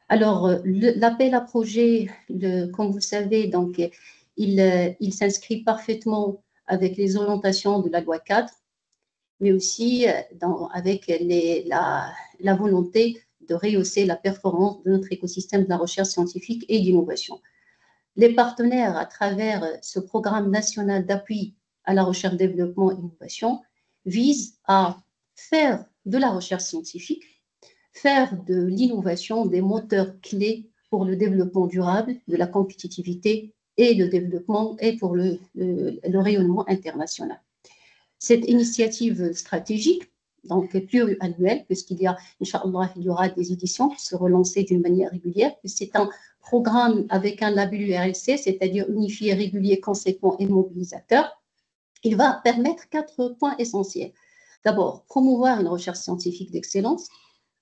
Alors, l'appel à projet, comme vous le savez, donc, il s'inscrit parfaitement avec les orientations de la loi 4, mais aussi avec la volonté de rehausser la performance de notre écosystème de la recherche scientifique et d'innovation. Les partenaires, à travers ce programme national d'appui à la recherche, développement et innovation, visent à faire de la recherche scientifique, faire de l'innovation des moteurs clés pour le développement durable, de la compétitivité et le développement et pour le rayonnement international. Cette initiative stratégique, donc pluriannuelle, puisqu'il y a, Inch'Allah, il y aura des éditions qui seront lancées d'une manière régulière, c'est un programme avec un label URLC, c'est-à-dire unifié, régulier, conséquent et mobilisateur. Il va permettre 4 points essentiels. D'abord, promouvoir une recherche scientifique d'excellence,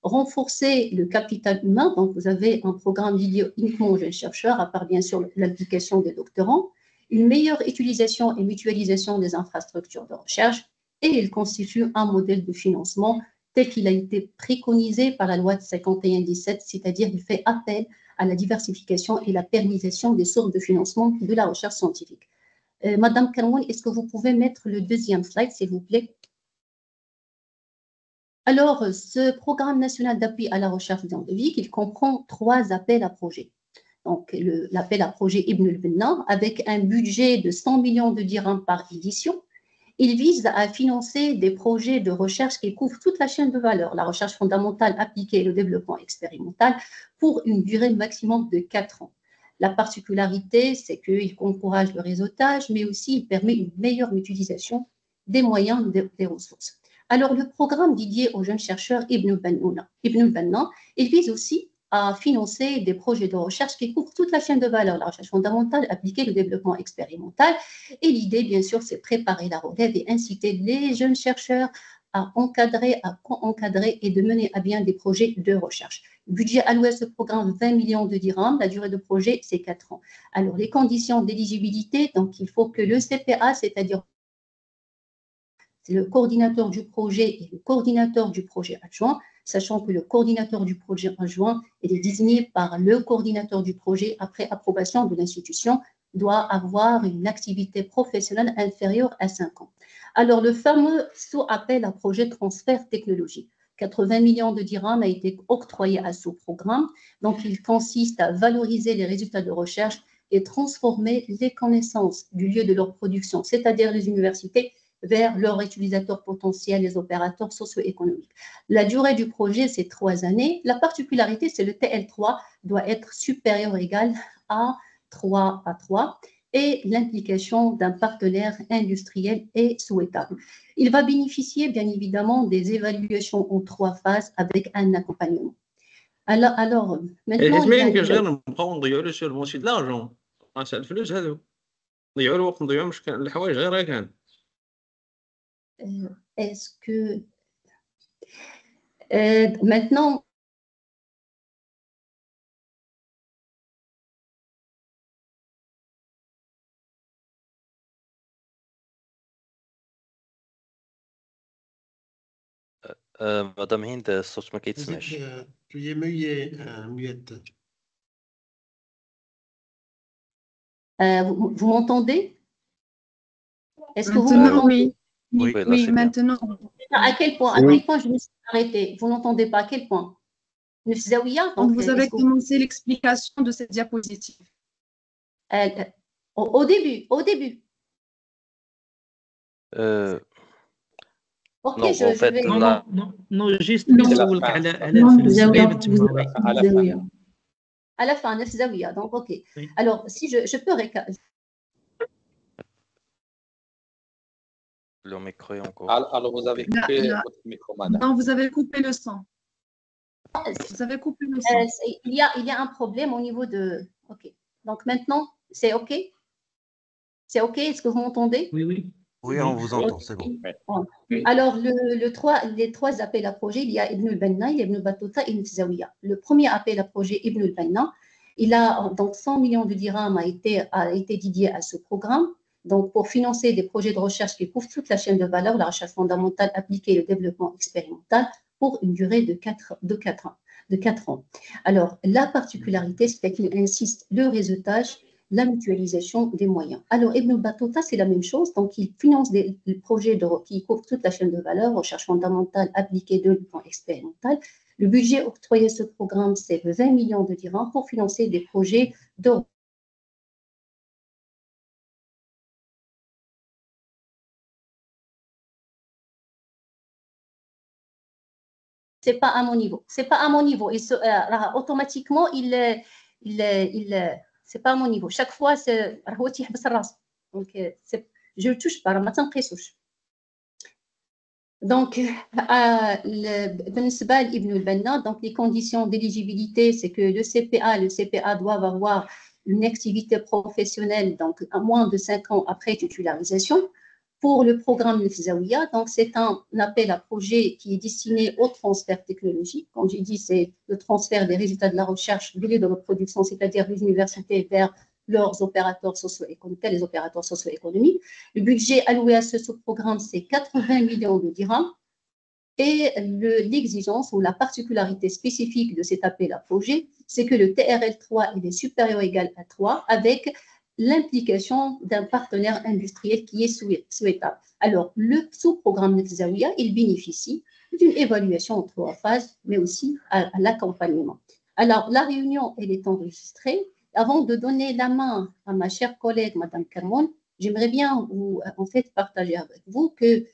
renforcer le capital humain, donc vous avez un programme dédié uniquement aux jeunes chercheurs, à part bien sûr l'implication des doctorants, une meilleure utilisation et mutualisation des infrastructures de recherche, et il constitue un modèle de financement tel qu'il a été préconisé par la loi de 51-17, c'est-à-dire qu'il fait appel à la diversification et la pérennisation des sources de financement de la recherche scientifique. Madame Karoun, est-ce que vous pouvez mettre le deuxième slide, s'il vous plaît? Alors, ce programme national d'appui à la recherche scientifique, il comprend 3 appels à projets. Donc, l'appel à projet Ibn al-Benna, avec un budget de 100 millions de dirhams par édition, il vise à financer des projets de recherche qui couvrent toute la chaîne de valeur, la recherche fondamentale appliquée et le développement expérimental, pour une durée maximum de 4 ans. La particularité, c'est qu'il encourage le réseautage, mais aussi il permet une meilleure utilisation des moyens des ressources. Alors, le programme dédié aux jeunes chercheurs Ibn al-Benna, il vise aussi à financer des projets de recherche qui couvrent toute la chaîne de valeur, la recherche fondamentale, appliquée, le développement expérimental. Et l'idée, bien sûr, c'est préparer la relève et inciter les jeunes chercheurs à encadrer, à co-encadrer et de mener à bien des projets de recherche. Le budget alloué à ce programme, 20 millions de dirhams. La durée de projet, c'est 4 ans. Alors, les conditions d'éligibilité, donc il faut que le CPA, c'est-à-dire le coordinateur du projet et le coordinateur du projet adjoint, sachant que le coordinateur du projet adjoint est désigné par le coordinateur du projet après approbation de l'institution, doit avoir une activité professionnelle inférieure à 5 ans. Alors, le fameux sous-appel à projet transfert technologique, 80 millions de dirhams a été octroyé à ce programme. Donc, il consiste à valoriser les résultats de recherche et transformer les connaissances du lieu de leur production, c'est-à-dire les universités, vers leurs utilisateurs potentiels, les opérateurs socio-économiques. La durée du projet, c'est 3 années. La particularité, c'est le TL3 doit être supérieur ou égal à 3 à 3 et l'implication d'un partenaire industriel est souhaitable. Il va bénéficier, bien évidemment, des évaluations en 3 phases avec un accompagnement. Alors maintenant, حيت ما يمكنش غير نبقاو نضيعوا لو سور الموسي د لارجون تاع الفلوس هذو نضيعوا الوقت نضيعوا مش كان الحوايج غير هكا. Est-ce que maintenant مدام هند الصوت ما كيتسمعش. Tu es muette. Vous m'entendez? Est-ce que vous Maintenant, m'entendez? oui. Oui, là, Oui, c'est bien. maintenant. À quel point je me suis arrêtée? Vous n'entendez pas? À quel point? Donc, vous avez commencé l'explication de cette diapositive. Au début. Ok, Non, en fait, vais. Non, juste Non. نسولك على زاوية. السبب تما. À la fin, نفس زاوية. Donc, ok. Oui. Alors, si je peux récapituler. le micro est encore. Alors, vous avez coupé votre micro, madame. Non, vous avez coupé le son. Vous avez coupé le son. Il y a un problème au niveau de. Ok. Donc maintenant, c'est ok? C'est ok? Est-ce que vous m'entendez? Oui. Oui, on vous entend, c'est bon. Alors, les 3 appels à projet, il y a Ibn al-Benna, il y a Ibn Battuta et Ibn Zawiya. Le premier appel à projet, Ibn al-Benna, il a donc 100 millions de dirhams a été dédié à ce programme. Donc, pour financer des projets de recherche qui couvrent toute la chaîne de valeur, la recherche fondamentale appliquée et le développement expérimental, pour une durée de 4 ans. Alors, la particularité, c'est qu'il insiste le réseautage, la mutualisation des moyens. Alors, Ibn Battuta, c'est la même chose. Donc, il finance des projets qui couvrent toute la chaîne de valeur, recherche fondamentale appliquée de plan expérimental. Le budget octroyé à ce programme, c'est 20 millions de dirhams pour financer des projets de c'est pas à mon niveau. C'est pas à mon niveau. Automatiquement, c'est pas à mon niveau. Chaque fois, c'est donc je le touche pas. Donc, donc les conditions d'éligibilité, c'est que le CPA doivent avoir une activité professionnelle donc à moins de 5 ans après titularisation. Pour le programme Nefzaouia, donc c'est un appel à projet qui est destiné au transfert technologique. Comme j'ai dit, c'est le transfert des résultats de la recherche de l'aide de reproduction, c'est-à-dire les universités vers leurs opérateurs socio-économiques, les opérateurs socio-économiques. Le budget alloué à ce sous-programme, c'est 80 millions de dirhams. Et l'exigence ou la particularité spécifique de cet appel à projet, c'est que le TRL3 il est supérieur ou égal à 3 avec l'implication d'un partenaire industriel qui est souhaitable. Alors, le sous-programme Nefzaouia, il bénéficie d'une évaluation en 3 phases, mais aussi à l'accompagnement. Alors, la réunion, elle est enregistrée. Avant de donner la main à ma chère collègue, Madame Kermoun, j'aimerais bien partager avec vous que,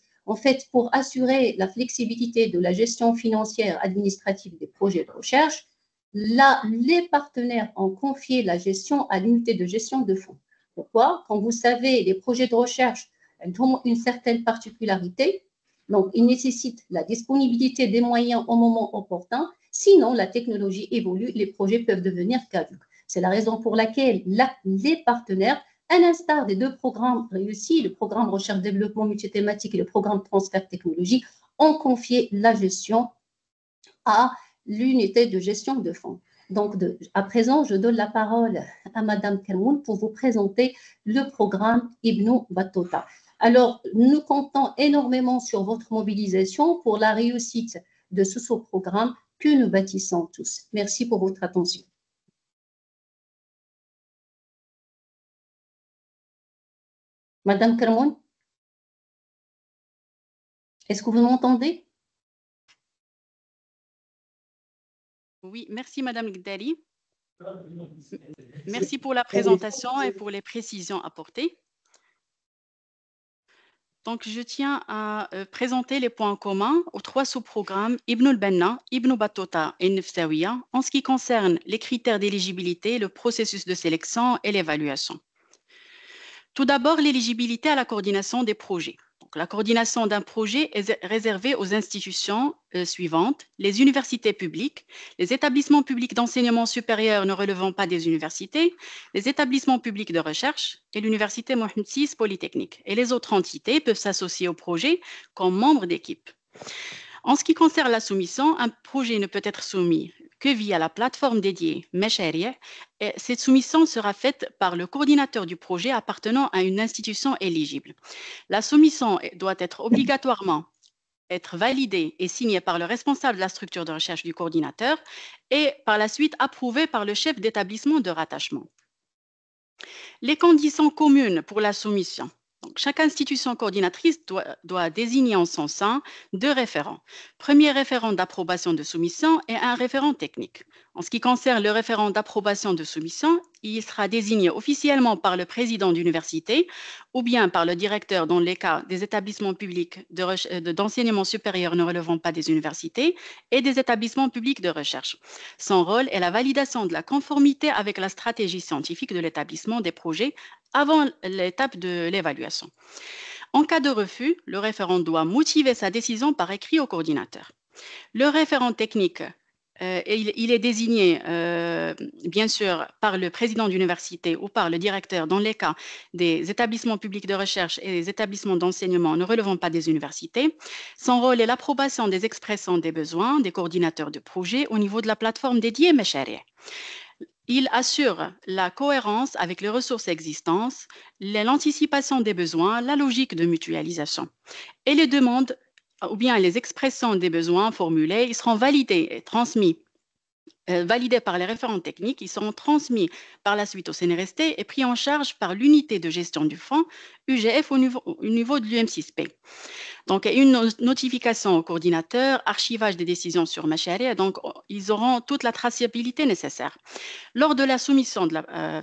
pour assurer la flexibilité de la gestion financière administrative des projets de recherche, les partenaires ont confié la gestion à l'unité de gestion de fonds. Pourquoi? Quand vous savez, les projets de recherche ont une certaine particularité, donc ils nécessitent la disponibilité des moyens au moment opportun, sinon la technologie évolue, les projets peuvent devenir caducs. C'est la raison pour laquelle les partenaires, à l'instar des 2 programmes réussis, le programme recherche-développement multithématique et le programme transfert technologique, ont confié la gestion à l'unité de gestion de fonds. Donc, à présent, je donne la parole à Madame Kermoun pour vous présenter le programme Ibn Battuta. Alors, nous comptons énormément sur votre mobilisation pour la réussite de ce sous-programme que nous bâtissons tous. Merci pour votre attention. Madame Kermoun, est-ce que vous m'entendez? Oui, merci Madame Gdali. Merci pour la présentation et pour les précisions apportées. Donc, je tiens à présenter les points communs aux 3 sous-programmes Ibn al-Banna, Ibn Battuta et Nefzaouia en ce qui concerne les critères d'éligibilité, le processus de sélection et l'évaluation. Tout d'abord, l'éligibilité à la coordination des projets. Donc, la coordination d'un projet est réservée aux institutions suivantes, les universités publiques, les établissements publics d'enseignement supérieur ne relevant pas des universités, les établissements publics de recherche et l'université Mohamed VI Polytechnique. Et les autres entités peuvent s'associer au projet comme membres d'équipe. En ce qui concerne la soumission, un projet ne peut être soumis que via la plateforme dédiée Meshari. Et cette soumission sera faite par le coordinateur du projet appartenant à une institution éligible. La soumission doit être obligatoirement validée et signée par le responsable de la structure de recherche du coordinateur et par la suite approuvée par le chef d'établissement de rattachement. Les conditions communes pour la soumission. Donc, chaque institution coordinatrice doit désigner en son sein 2 référents. Premier référent d'approbation de soumission et un référent technique. En ce qui concerne le référent d'approbation de soumission, il sera désigné officiellement par le président d'université ou bien par le directeur dans les cas des établissements publics d'enseignement supérieur ne relevant pas des universités et des établissements publics de recherche. Son rôle est la validation de la conformité avec la stratégie scientifique de l'établissement des projets avant l'étape de l'évaluation. En cas de refus, le référent doit motiver sa décision par écrit au coordinateur. Le référent technique, il est désigné bien sûr par le président d'université ou par le directeur dans les cas des établissements publics de recherche et des établissements d'enseignement ne relevant pas des universités. Son rôle est l'approbation des expressions des besoins des coordinateurs de projet au niveau de la plateforme dédiée Meshari. Il assure la cohérence avec les ressources existantes, l'anticipation des besoins, la logique de mutualisation. Et les demandes ou bien les expressions des besoins formulés, ils seront validés et transmis. Validés par les référents techniques, ils seront transmis par la suite au CNRST et pris en charge par l'unité de gestion du fonds UGF au niveau de l'UM6P. Donc, une notification au coordinateur, archivage des décisions sur Machari, donc ils auront toute la traçabilité nécessaire. Lors de la soumission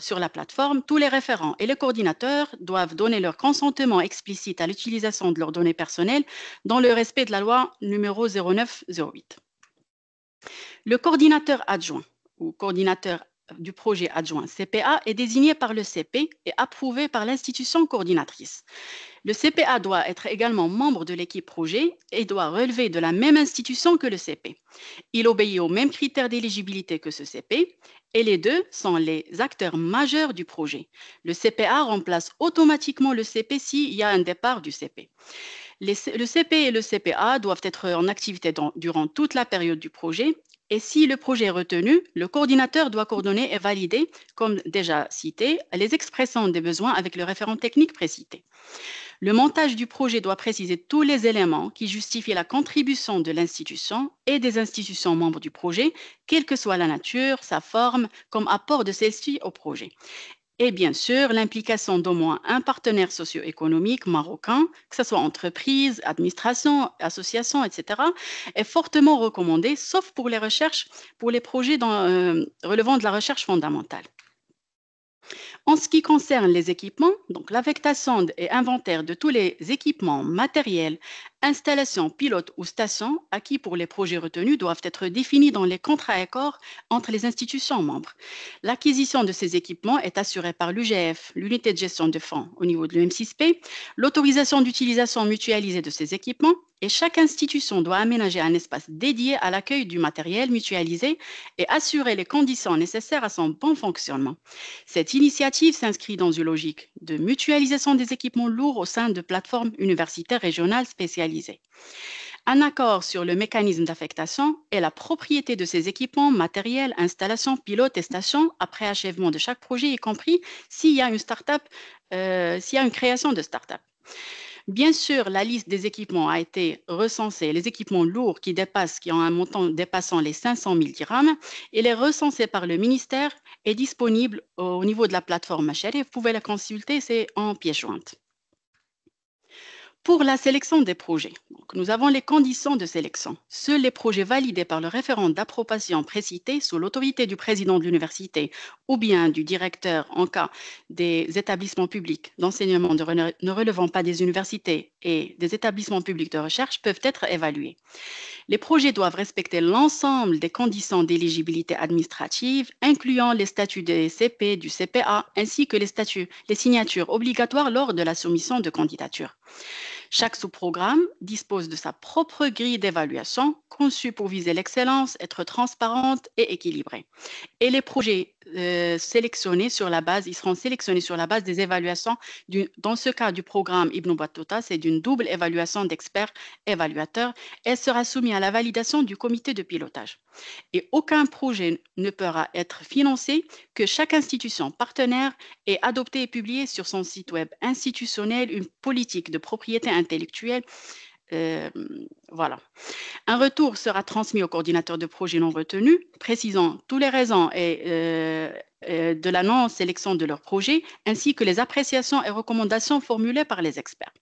sur la plateforme, tous les référents et les coordinateurs doivent donner leur consentement explicite à l'utilisation de leurs données personnelles dans le respect de la loi numéro 0908. Le coordinateur adjoint ou coordinateur du projet adjoint CPA est désigné par le CP et approuvé par l'institution coordinatrice. Le CPA doit être également membre de l'équipe projet et doit relever de la même institution que le CP. Il obéit aux mêmes critères d'éligibilité que ce CP et les deux sont les acteurs majeurs du projet. Le CPA remplace automatiquement le CP s'il y a un départ du CP. Le CP et le CPA doivent être en activité durant toute la période du projet. Et si le projet est retenu, le coordinateur doit coordonner et valider, comme déjà cité, les expressions des besoins avec le référent technique précité. Le montage du projet doit préciser tous les éléments qui justifient la contribution de l'institution et des institutions membres du projet, quelle que soit la nature, sa forme, comme apport de celle-ci au projet. Et bien sûr, l'implication d'au moins un partenaire socio-économique marocain, que ce soit entreprise, administration, association, etc., est fortement recommandée, sauf pour les recherches, pour les projets relevant de la recherche fondamentale. En ce qui concerne les équipements, donc l'affectation et inventaire de tous les équipements, matériels, installations, pilotes ou stations acquis pour les projets retenus doivent être définis dans les contrats accords entre les institutions membres. L'acquisition de ces équipements est assurée par l'UGF, l'unité de gestion de fonds au niveau de l'UM6P, l'autorisation d'utilisation mutualisée de ces équipements et chaque institution doit aménager un espace dédié à l'accueil du matériel mutualisé et assurer les conditions nécessaires à son bon fonctionnement. Cette initiative s'inscrit dans une logique de mutualisation des équipements lourds au sein de plateformes universitaires régionales spécialisées. Un accord sur le mécanisme d'affectation et la propriété de ces équipements, matériels, installations, pilotes et stations après achèvement de chaque projet, y compris s'il y a une start-up, s'il y a une création de start-up. Bien sûr, la liste des équipements a été recensée. Les équipements lourds qui ont un montant dépassant les 500 000 dirhams, elle est recensée par le ministère et disponible au niveau de la plateforme Machari. Vous pouvez la consulter, c'est en pièce jointe. Pour la sélection des projets, donc, nous avons les conditions de sélection. Seuls les projets validés par le référent d'approbation précité sous l'autorité du président de l'université ou bien du directeur en cas des établissements publics d'enseignement ne relevant pas des universités et des établissements publics de recherche peuvent être évalués. Les projets doivent respecter l'ensemble des conditions d'éligibilité administrative, incluant les statuts des CP, du CPA, ainsi que les signatures obligatoires lors de la soumission de candidature. Chaque sous-programme dispose de sa propre grille d'évaluation conçue pour viser l'excellence, être transparente et équilibrée. Et les projets ils seront sélectionnés sur la base des évaluations. Dans ce cas du programme Ibn Battuta, c'est d'une double évaluation d'experts évaluateurs. Elle sera soumise à la validation du comité de pilotage. Et aucun projet ne pourra être financé que chaque institution partenaire ait adopté et publié sur son site web institutionnel une politique de propriété intellectuelle. Voilà. Un retour sera transmis au coordinateur de projet non retenu, précisant toutes les raisons de la non-sélection de leur projet, ainsi que les appréciations et recommandations formulées par les experts.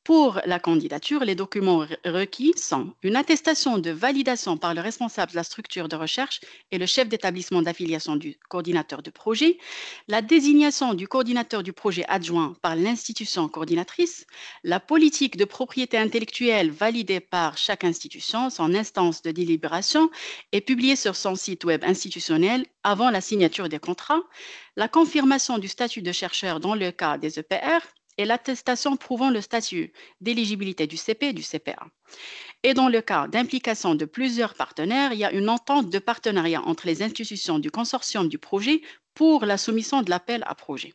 Pour la candidature, les documents requis sont une attestation de validation par le responsable de la structure de recherche et le chef d'établissement d'affiliation du coordinateur de projet, la désignation du coordinateur du projet adjoint par l'institution coordinatrice, la politique de propriété intellectuelle validée par chaque institution, son instance de délibération et publiée sur son site web institutionnel avant la signature des contrats, la confirmation du statut de chercheur dans le cas des EPR, et l'attestation prouvant le statut d'éligibilité du CP et du CPA. Et dans le cas d'implication de plusieurs partenaires, il y a une entente de partenariat entre les institutions du consortium du projet pour la soumission de l'appel à projet.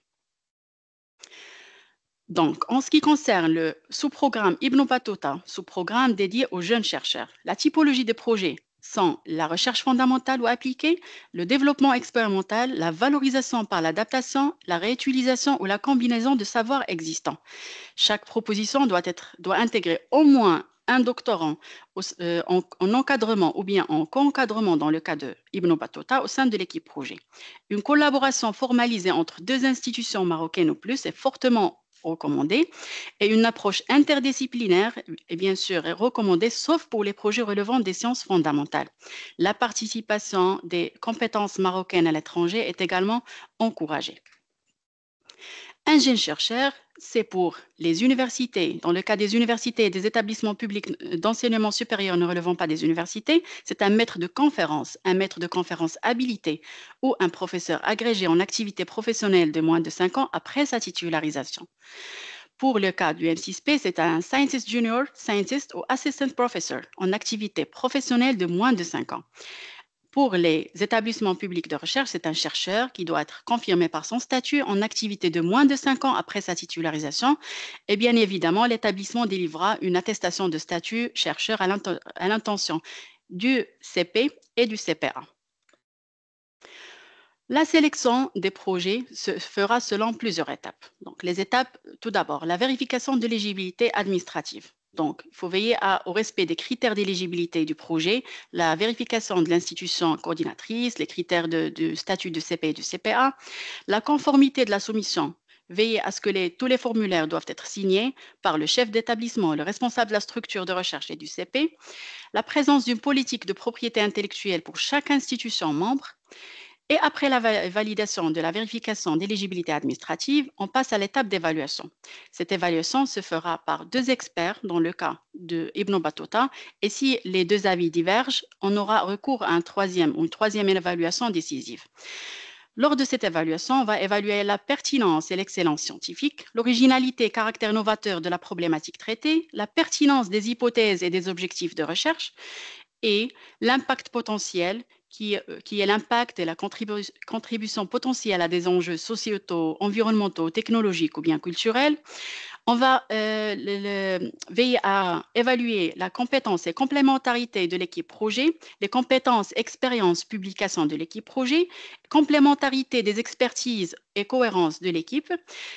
Donc, en ce qui concerne le sous-programme Ibn Battuta, sous-programme dédié aux jeunes chercheurs, la typologie des projets sont la recherche fondamentale ou appliquée, le développement expérimental, la valorisation par l'adaptation, la réutilisation ou la combinaison de savoirs existants. Chaque proposition doit intégrer au moins un doctorant en encadrement ou bien en co-encadrement dans le cas de Ibn Battuta au sein de l'équipe projet. Une collaboration formalisée entre deux institutions marocaines ou plus est fortement recommandée et une approche interdisciplinaire est bien sûr recommandée sauf pour les projets relevant des sciences fondamentales. La participation des compétences marocaines à l'étranger est également encouragée. Un jeune chercheur, c'est pour les universités, dans le cas des universités et des établissements publics d'enseignement supérieur ne relevant pas des universités, c'est un maître de conférence habilité ou un professeur agrégé en activité professionnelle de moins de 5 ans après sa titularisation. Pour le cas du M6P, c'est un Scientist Junior, Scientist ou Assistant Professor en activité professionnelle de moins de 5 ans. Pour les établissements publics de recherche, c'est un chercheur qui doit être confirmé par son statut en activité de moins de 5 ans après sa titularisation. Et bien évidemment, l'établissement délivrera une attestation de statut chercheur à l'intention du CP et du CPA. La sélection des projets se fera selon plusieurs étapes. Donc, les étapes, tout d'abord, la vérification de l'éligibilité administrative. Donc, il faut veiller au respect des critères d'éligibilité du projet, la vérification de l'institution coordinatrice, les critères du statut du CP et du CPA, la conformité de la soumission. Veiller à ce que tous les formulaires doivent être signés par le chef d'établissement, le responsable de la structure de recherche et du CP, la présence d'une politique de propriété intellectuelle pour chaque institution membre. Et après la validation de la vérification d'éligibilité administrative, on passe à l'étape d'évaluation. Cette évaluation se fera par deux experts dans le cas de Ibn Battuta. Et si les deux avis divergent, on aura recours à une troisième évaluation décisive. Lors de cette évaluation, on va évaluer la pertinence et l'excellence scientifique, l'originalité et caractère novateur de la problématique traitée, la pertinence des hypothèses et des objectifs de recherche et l'impact potentiel qui est l'impact et la contribution potentielle à des enjeux sociétaux, environnementaux, technologiques ou bien culturels. On va veiller à évaluer la compétence et complémentarité de l'équipe projet, les compétences, expériences, publications de l'équipe projet, complémentarité des expertises et cohérence de l'équipe,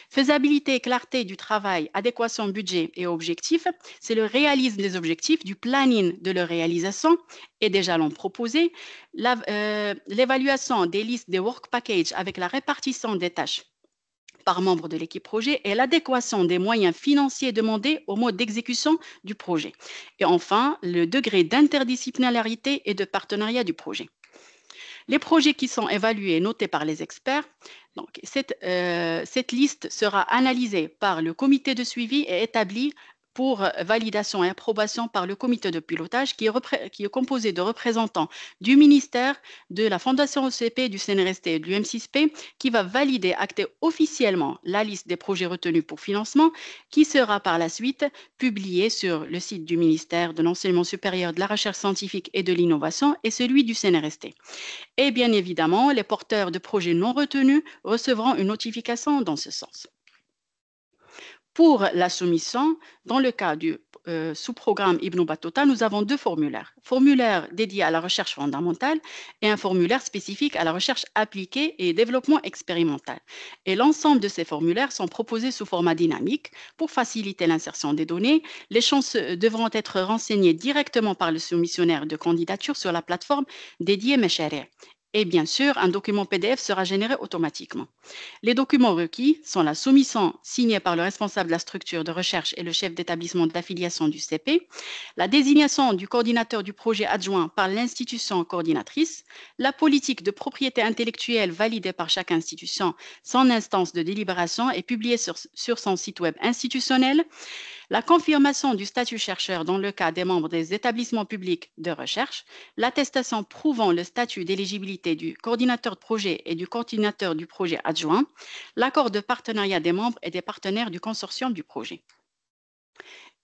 faisabilité et clarté du travail, adéquation budget et objectifs, c'est le réalisme des objectifs, du planning de leur réalisation et des jalons proposés, l'évaluation des listes des work packages avec la répartition des tâches par membre de l'équipe projet et l'adéquation des moyens financiers demandés au mode d'exécution du projet. Et enfin, le degré d'interdisciplinarité et de partenariat du projet. Les projets qui sont évalués et notés par les experts, donc cette liste sera analysée par le comité de suivi et établie pour validation et approbation par le comité de pilotage qui est composé de représentants du ministère, de la Fondation OCP, du CNRST et du M6P qui va valider, acter officiellement la liste des projets retenus pour financement qui sera par la suite publiée sur le site du ministère de l'Enseignement supérieur, de la Recherche scientifique et de l'Innovation et celui du CNRST. Et bien évidemment, les porteurs de projets non retenus recevront une notification dans ce sens. Pour la soumission, dans le cas du sous-programme Ibn Battuta, nous avons deux formulaires. Formulaire dédié à la recherche fondamentale et un formulaire spécifique à la recherche appliquée et développement expérimental. Et l'ensemble de ces formulaires sont proposés sous format dynamique pour faciliter l'insertion des données. Les chances devront être renseignées directement par le soumissionnaire de candidature sur la plateforme dédiée Meshari. Et bien sûr, un document PDF sera généré automatiquement. Les documents requis sont la soumission signée par le responsable de la structure de recherche et le chef d'établissement d'affiliation du CP, la désignation du coordinateur du projet adjoint par l'institution coordinatrice, la politique de propriété intellectuelle validée par chaque institution, son instance de délibération et publiée sur son site web institutionnel, la confirmation du statut chercheur dans le cas des membres des établissements publics de recherche, l'attestation prouvant le statut d'éligibilité du coordinateur de projet et du coordinateur du projet adjoint, l'accord de partenariat des membres et des partenaires du consortium du projet.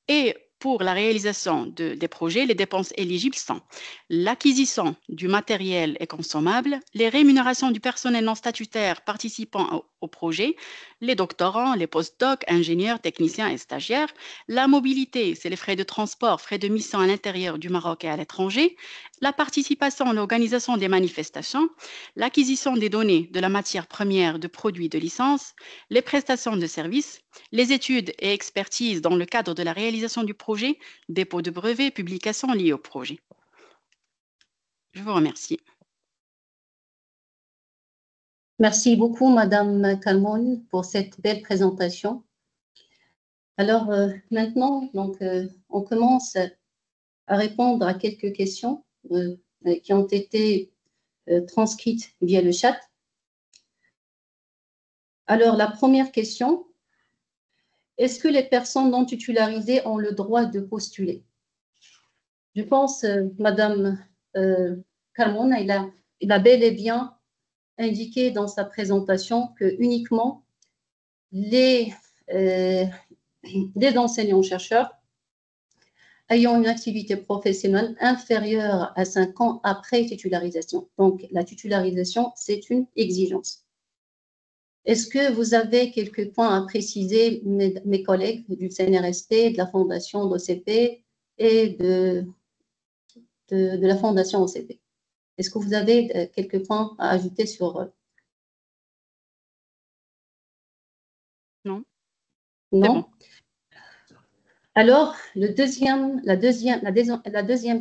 Et pour la réalisation des projets, les dépenses éligibles sont l'acquisition du matériel et consommable, les rémunérations du personnel non statutaire participant au projet, les doctorants, les post-docs, ingénieurs, techniciens et stagiaires. La mobilité, c'est les frais de transport, frais de mission à l'intérieur du Maroc et à l'étranger. La participation à l'organisation des manifestations, l'acquisition des données de la matière première de produits de licence, les prestations de services, les études et expertises dans le cadre de la réalisation du projet, dépôt de brevets, publications liées au projet. Je vous remercie. Merci beaucoup, Madame Kalmoun, pour cette belle présentation. Alors, maintenant, donc, on commence à répondre à quelques questions qui ont été transcrites via le chat. Alors, la première question, est-ce que les personnes non titularisées ont le droit de postuler? Je pense, Madame Kalmoun, il a bel et bien indiqué dans sa présentation que uniquement les enseignants-chercheurs ayant une activité professionnelle inférieure à 5 ans après titularisation. Donc, la titularisation, c'est une exigence. Est-ce que vous avez quelques points à préciser, mes collègues du CNRSP, de la Fondation d'OCP et de la Fondation OCP? Est-ce que vous avez quelques points à ajouter sur... Non. Non. Bon. Alors, la deuxième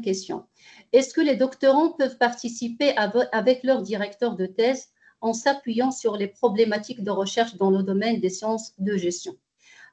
question. Est-ce que les doctorants peuvent participer avec leur directeur de thèse en s'appuyant sur les problématiques de recherche dans le domaine des sciences de gestion?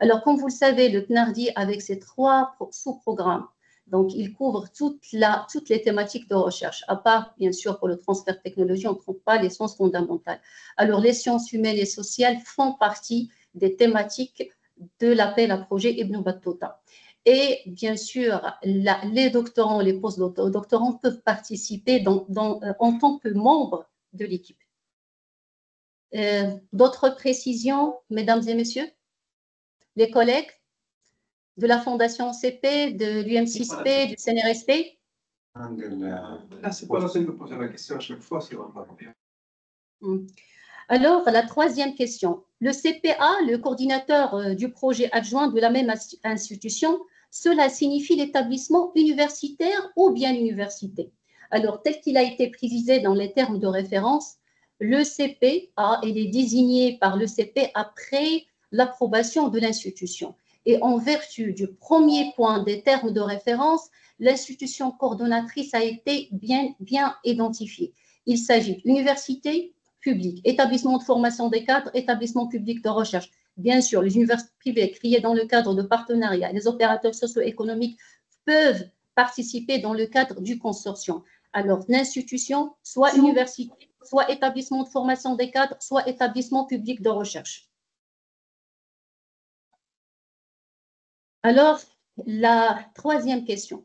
Alors, comme vous le savez, le PNARDI, avec ses 3 sous-programmes, donc il couvre toutes les thématiques de recherche, à part, bien sûr, pour le transfert de technologie, on ne trouve pas les sciences fondamentales. Alors, les sciences humaines et sociales font partie des thématiques de l'appel à projet Ibn Battuta. Et bien sûr, les doctorants, les post-doctorants peuvent participer en tant que membres de l'équipe. D'autres précisions, mesdames et messieurs? Les collègues de la Fondation CP, de l'UM6P, du CNRSP? Là, c'est pas la peine de poser la question à chaque fois, c'est vraiment bien. Alors, la troisième question. Le CPA, le coordinateur du projet adjoint de la même institution, cela signifie l'établissement universitaire ou bien l'université? Alors, tel qu'il a été précisé dans les termes de référence, le CPA, il est désigné par le CP après l'approbation de l'institution. Et en vertu du premier point des termes de référence, l'institution coordonnatrice a été bien identifiée. Il s'agit d'université publique, établissement de formation des cadres, établissement public de recherche. Bien sûr, les universités privées créées dans le cadre de partenariats, les opérateurs socio-économiques peuvent participer dans le cadre du consortium. Alors, l'institution, soit université, soit établissement de formation des cadres, soit établissement public de recherche. Alors, la troisième question.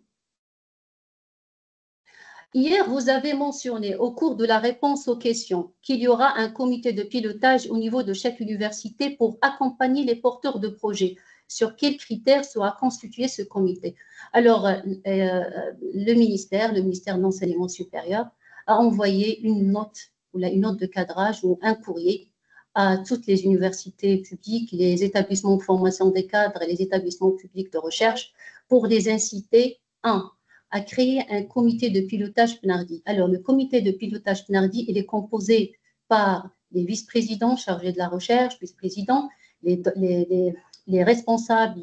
Hier, vous avez mentionné au cours de la réponse aux questions qu'il y aura un comité de pilotage au niveau de chaque université pour accompagner les porteurs de projets. Sur quels critères sera constitué ce comité? Alors, le ministère de l'Enseignement supérieur a envoyé une note de cadrage ou un courrier à toutes les universités publiques, les établissements de formation des cadres et les établissements publics de recherche pour les inciter à créer un comité de pilotage PNARDI. Alors, le comité de pilotage PNARDI, il est composé par les vice-présidents chargés de la recherche, vice-présidents, les responsables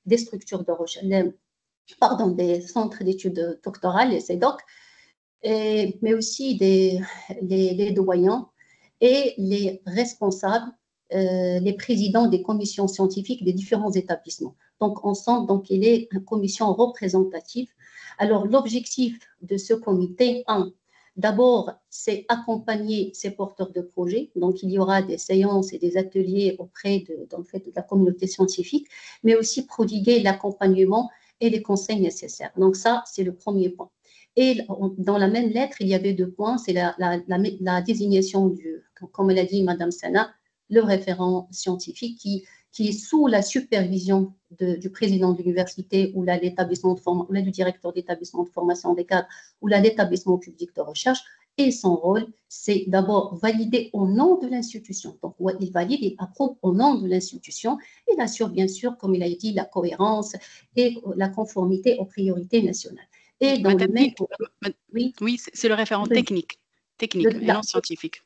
des structures de recherche, des centres d'études doctorales, les CEDOC, mais aussi les doyens et les responsables, les présidents des commissions scientifiques des différents établissements. Donc, ensemble, il est une commission représentative. Alors, l'objectif de ce comité, d'abord, c'est accompagner ces porteurs de projets. Donc, il y aura des séances et des ateliers auprès de la communauté scientifique, mais aussi prodiguer l'accompagnement et les conseils nécessaires. Donc, ça, c'est le premier point. Et dans la même lettre, il y avait 2 points. C'est la désignation comme l'a dit Madame Sana, le référent scientifique qui est sous la supervision du président de l'université ou du directeur d'établissement de formation des cadres ou l'établissement public de recherche et son rôle, c'est d'abord valider au nom de l'institution. Donc, il valide et approuve au nom de l'institution. Il assure, bien sûr, comme il a dit, la cohérence et la conformité aux priorités nationales. Et dans le même... Oui, c'est le référent technique et non scientifique.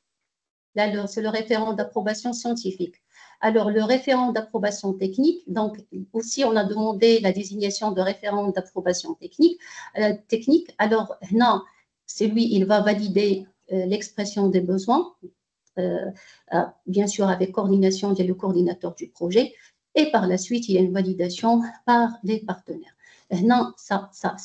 Là, c'est le référent d'approbation scientifique. Alors, le référent d'approbation technique, donc aussi, on a demandé la désignation de référent d'approbation technique. Alors, non, c'est lui, il va valider l'expression des besoins, bien sûr avec coordination via le coordinateur du projet, et par la suite, il y a une validation par les partenaires. Non,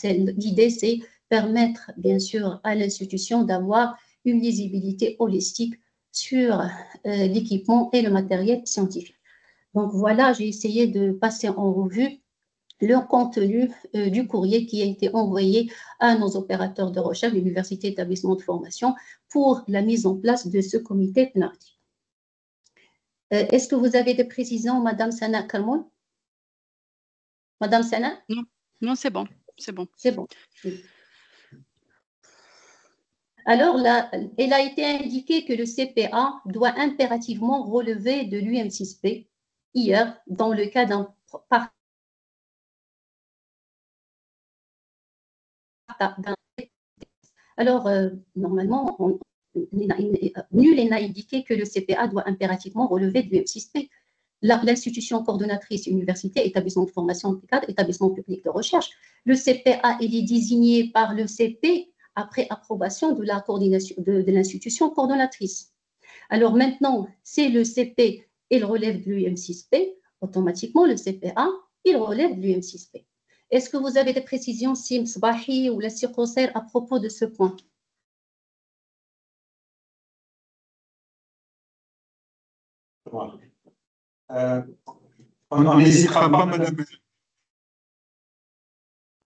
l'idée, c'est permettre, bien sûr, à l'institution d'avoir une lisibilité holistique sur l'équipement et le matériel scientifique. Donc voilà, j'ai essayé de passer en revue le contenu du courrier qui a été envoyé à nos opérateurs de recherche, l'université, établissement de formation, pour la mise en place de ce comité PNARTI. Est-ce que vous avez des précisions, Madame Sana Kalmoun? Madame Sana? Non, c'est bon, c'est bon. C'est bon. Oui. Alors là, il a été indiqué que le CPA doit impérativement relever de l'UM6P hier dans le cas d'un Alors, normalement, nul n'a indiqué que le CPA doit impérativement relever de l'UM6P. L'institution coordonnatrice, université, établissement de formation de cadre, établissement public de recherche, le CPA, il est désigné par le CP après approbation de la coordination de l'institution coordonnatrice. Alors maintenant, si le CP, il relève de l'UM6P, automatiquement, le CPA, il relève de l'UM6P. Est-ce que vous avez des précisions, Sim Sbahi ou la circonsaire, à propos de ce point? On n'hésitera pas, Madame.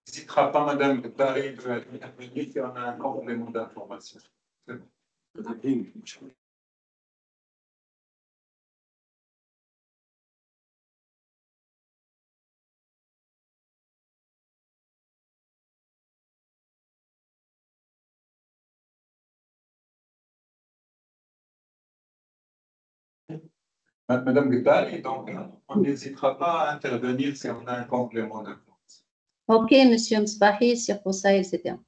N'hésitera pas, Madame Paris, de venir si on a un complément d'information. Madame Guettari, donc on n'hésitera pas à intervenir si on a un complément d'information. Ok, Monsieur Msbahi, circonsaire, c'est bien.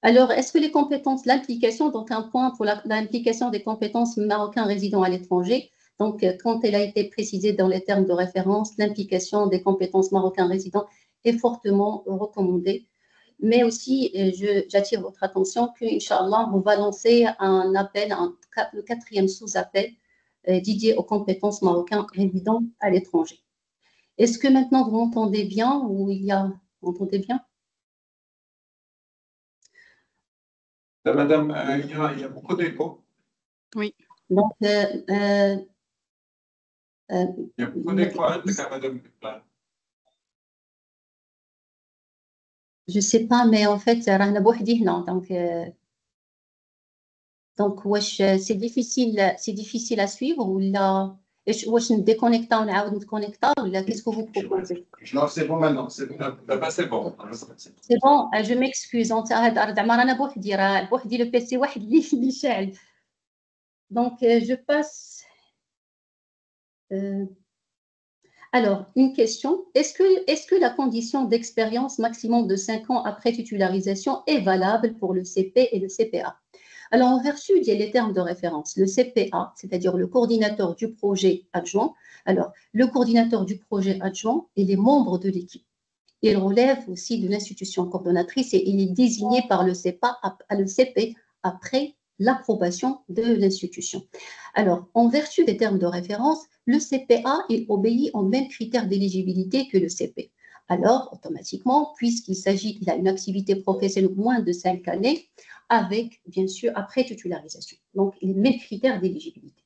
Alors, est-ce que les compétences, l'implication, donc un point pour l'implication des compétences marocains résidant à l'étranger, donc quand elle a été précisée dans les termes de référence, l'implication des compétences marocains résidents est fortement recommandée. Mais aussi, j'attire votre attention qu'Inch'Allah, on va lancer un appel, le 4e sous-appel dédié aux compétences marocains résidents à l'étranger. Est-ce que maintenant vous m'entendez bien ou vous m'entendez bien? Madame, il y a beaucoup d'écho. Oui. Donc, il y a beaucoup d'écho avec Madame Guettari. Je ne sais pas, mais en fait, donc c'est difficile à suivre ou là, واش نديكونيكتا ونعاود نتكونيكتا ولا qu'est-ce que vous proposez? Non, c'est bon maintenant, c'est bon. C'est bon, je m'excuse. رانا بوحدي le PC واحد اللي شاعل. Donc je passe. Alors, une question, est-ce que la condition d'expérience maximum de 5 ans après titularisation est valable pour le CP et le CPA? Alors, en vertu des termes de référence, le CPA, c'est-à-dire le coordinateur du projet adjoint, alors le coordinateur du projet adjoint et les membres de l'équipe. Il relève aussi de l'institution coordonnatrice et il est désigné par le CP après l'approbation de l'institution. Alors, en vertu des termes de référence, le CPA, il obéit aux mêmes critères d'éligibilité que le CP. Alors, automatiquement, il a une activité professionnelle de moins de 5 années, avec, bien sûr, après titularisation. Donc, les mêmes critères d'éligibilité.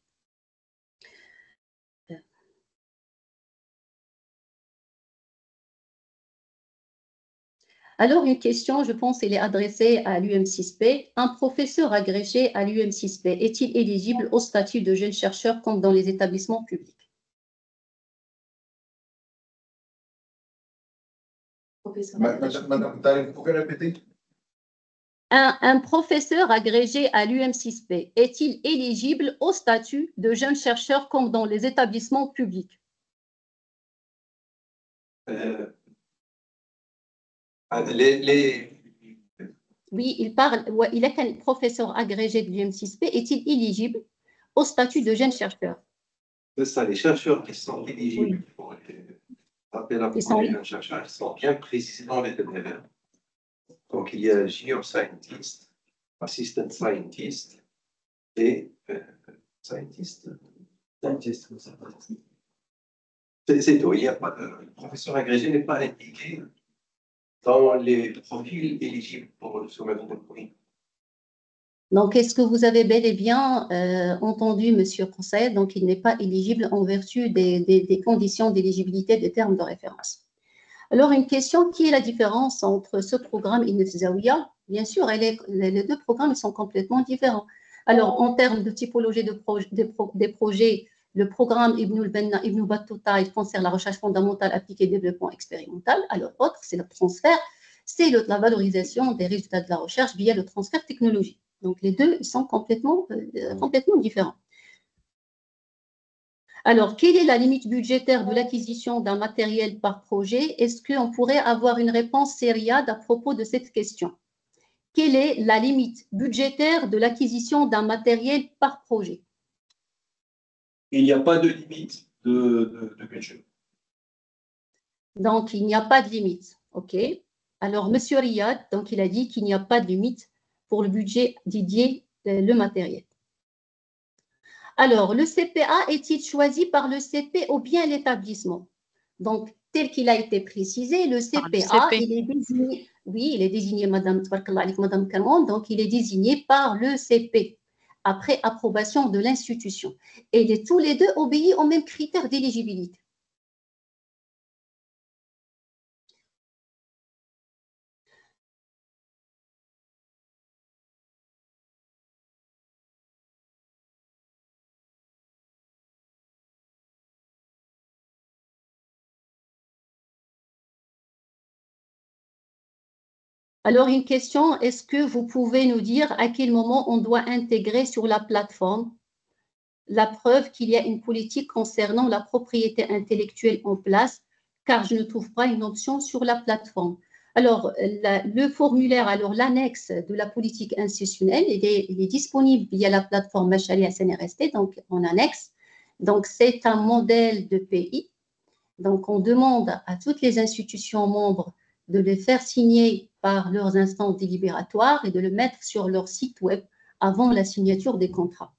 Alors, une question, je pense, elle est adressée à l'UM6P. Un professeur agrégé à l'UM6P est-il éligible au statut de jeune chercheur comme dans les établissements publics? Madame Tari, vous pouvez répéter? Un professeur agrégé à l'UM6P est-il éligible au statut de jeune chercheur comme dans les établissements publics? Oui, il est un professeur agrégé de l'UM6P, est-il éligible au statut de jeune chercheur? C'est ça, les chercheurs qui sont éligibles pour appeler la jeune chercheur, ils sont bien précisés dans les DDR. Donc, il y a junior scientist, assistant scientist et scientist. C'est tout. Il y a pas le professeur agrégé n'est pas indiqué dans les profils éligibles pour soumettre le prix. Donc, est-ce que vous avez bel et bien entendu, Monsieur Conseil? Donc, il n'est pas éligible en vertu des conditions d'éligibilité des termes de référence. Alors, une question, qui est la différence entre ce programme et Nefzaouia? Bien sûr, les deux programmes sont complètement différents. Alors, en termes de typologie des projets, le programme Ibn Benna, Ibn Battuta, il concerne la recherche fondamentale appliquée et développement expérimental. Alors, l'autre, c'est le transfert, c'est la valorisation des résultats de la recherche via le transfert technologique. Donc, les deux sont complètement différents. Alors, quelle est la limite budgétaire de l'acquisition d'un matériel par projet? Est-ce qu'on pourrait avoir une réponse sériade à propos de cette question? Quelle est la limite budgétaire de l'acquisition d'un matériel par projet? Il n'y a pas de limite de budget. Donc, il n'y a pas de limite. OK. Alors, M. Riyad, donc, il a dit qu'il n'y a pas de limite pour le budget dédié le matériel. Alors, le CPA est-il choisi par le CP ou bien l'établissement? Donc, tel qu'il a été précisé, le CPA, il est désigné, oui, il est désigné, Madame Kamon, donc il est désigné par le CP après approbation de l'institution. Et tous les deux obéissent aux mêmes critères d'éligibilité. Alors, une question, est-ce que vous pouvez nous dire à quel moment on doit intégrer sur la plateforme la preuve qu'il y a une politique concernant la propriété intellectuelle en place, car je ne trouve pas une option sur la plateforme. Alors, le formulaire, alors l'annexe de la politique institutionnelle, il est disponible via la plateforme Machali SNRST, donc en annexe. Donc, c'est un modèle de pays. Donc, on demande à toutes les institutions membres de le faire signer par leurs instances délibératoires et de le mettre sur leur site web avant la signature des contrats.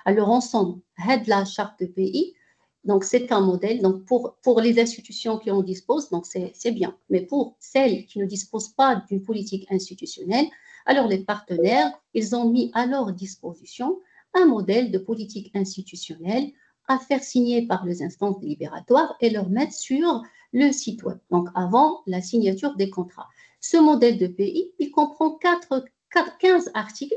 Alors, ensemble, la charte de pays, donc c'est un modèle. Donc, pour les institutions qui en disposent, donc c'est bien. Mais pour celles qui ne disposent pas d'une politique institutionnelle, alors les partenaires, ils ont mis à leur disposition un modèle de politique institutionnelle à faire signer par les instances délibératoires et leur mettre sur le site web, donc avant la signature des contrats. Ce modèle de pays, il comprend 15 articles.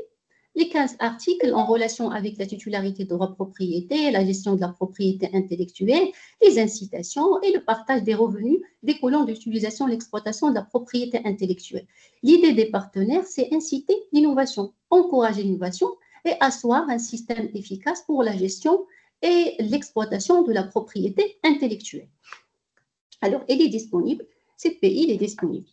Les 15 articles en relation avec la titularité de droit propriété, la gestion de la propriété intellectuelle, les incitations et le partage des revenus découlant de l'utilisation et l'exploitation de la propriété intellectuelle. L'idée des partenaires, c'est inciter l'innovation, encourager l'innovation et asseoir un système efficace pour la gestion et l'exploitation de la propriété intellectuelle. Alors, il est disponible, cette pays, il est disponible.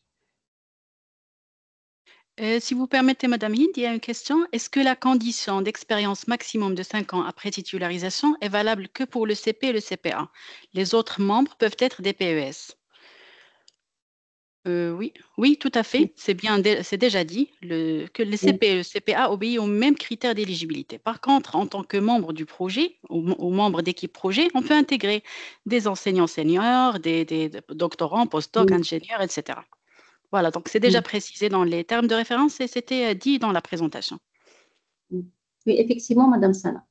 Si vous permettez, Madame Hind, il y a une question. Est-ce que la condition d'expérience maximum de 5 ans après titularisation est valable que pour le CP et le CPA? Les autres membres peuvent être des PES. Oui, tout à fait. C'est déjà dit que les CP et le CPA obéissent aux mêmes critères d'éligibilité. Par contre, en tant que membre du projet, ou membre d'équipe projet, on peut intégrer des enseignants seniors, des doctorants, postdocs, ingénieurs, etc. Voilà, donc c'est déjà précisé dans les termes de référence et c'était dit dans la présentation. Oui, effectivement, Madame Sana.